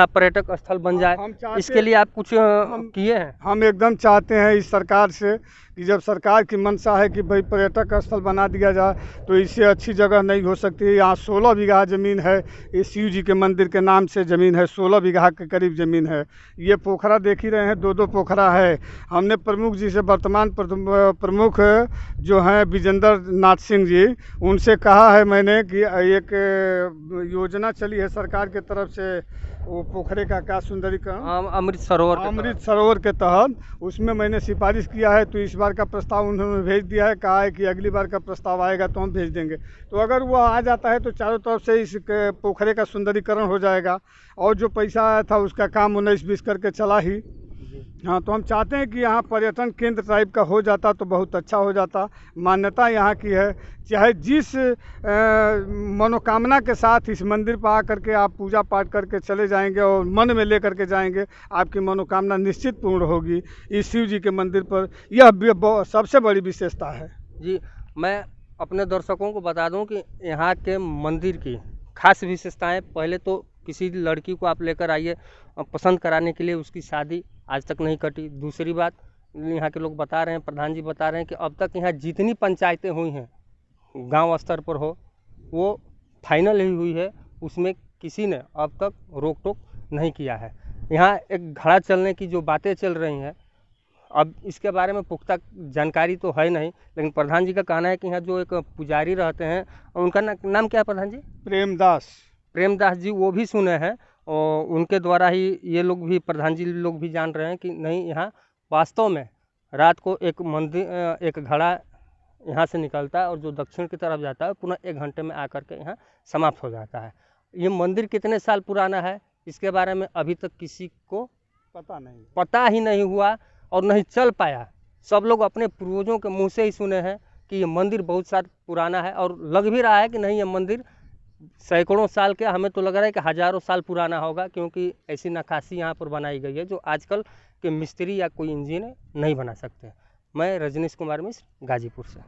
पर्यटक स्थल बन जाए? इसके लिए आप कुछ किए हैं? हम एकदम चाहते हैं इस सरकार से कि जब सरकार की मंशा है कि भाई पर्यटक स्थल बना दिया जाए तो इससे अच्छी जगह नहीं हो सकती। यहाँ 16 बीघा ज़मीन है, इस शिव जी के मंदिर के नाम से ज़मीन है, 16 बीघा के करीब ज़मीन है। ये पोखरा देख ही रहे हैं, 2-2 पोखरा है। हमने प्रमुख जी से, वर्तमान प्रमुख जो हैं विजेंद्र नाथ सिंह जी, उनसे कहा है मैंने कि एक योजना चली है सरकार की तरफ से, वो पोखरे का क्या सुंदरीकरण, अमृत सरोवर के तहत, उसमें मैंने सिफारिश किया है। तो इस बार का प्रस्ताव उन्होंने भेज दिया है, कहा है कि अगली बार का प्रस्ताव आएगा तो हम भेज देंगे। तो अगर वो आ जाता है तो चारों तरफ से इस पोखरे का सुंदरीकरण हो जाएगा, और जो पैसा आया था उसका काम 19-20 करके चला ही। हाँ, तो हम चाहते हैं कि यहाँ पर्यटन केंद्र टाइप का हो जाता तो बहुत अच्छा हो जाता। मान्यता यहाँ की है, चाहे जिस मनोकामना के साथ इस मंदिर पर आकर के आप पूजा पाठ करके चले जाएंगे और मन में लेकर के जाएंगे, आपकी मनोकामना निश्चित पूर्ण होगी इस शिव जी के मंदिर पर। यह सबसे बड़ी विशेषता है जी। मैं अपने दर्शकों को बता दूं कि यहाँ के मंदिर की खास विशेषताएं, पहले तो किसी लड़की को आप लेकर आइए पसंद कराने के लिए, उसकी शादी आज तक नहीं कटी। दूसरी बात, यहाँ के लोग बता रहे हैं, प्रधान जी बता रहे हैं कि अब तक यहाँ जितनी पंचायतें हुई हैं गांव स्तर पर हो, वो फाइनल ही हुई है, उसमें किसी ने अब तक रोक टोक नहीं किया है। यहाँ एक घड़ा चलने की जो बातें चल रही हैं, अब इसके बारे में पुख्ता जानकारी तो है नहीं, लेकिन प्रधान जी का कहना है कि यहाँ जो एक पुजारी रहते हैं, उनका नाम क्या है प्रधान जी? प्रेमदास जी, वो भी सुने हैं, और उनके द्वारा ही ये लोग भी, प्रधान जी लोग भी जान रहे हैं कि नहीं, यहाँ वास्तव में रात को एक मंदिर, एक घड़ा यहाँ से निकलता है और जो दक्षिण की तरफ जाता है पुनः 1 घंटे में आकर के यहाँ समाप्त हो जाता है। ये मंदिर कितने साल पुराना है इसके बारे में अभी तक किसी को पता ही नहीं हुआ और नहीं चल पाया। सब लोग अपने पूर्वजों के मुँह से ही सुने हैं कि ये मंदिर बहुत साल पुराना है, और लग भी रहा है कि नहीं, ये मंदिर सैकड़ों साल के, हमें तो लग रहा है कि हज़ारों साल पुराना होगा, क्योंकि ऐसी नक्काशी यहाँ पर बनाई गई है जो आजकल के मिस्त्री या कोई इंजीनियर नहीं बना सकते। मैं रजनीश कुमार मिश्र, गाजीपुर से।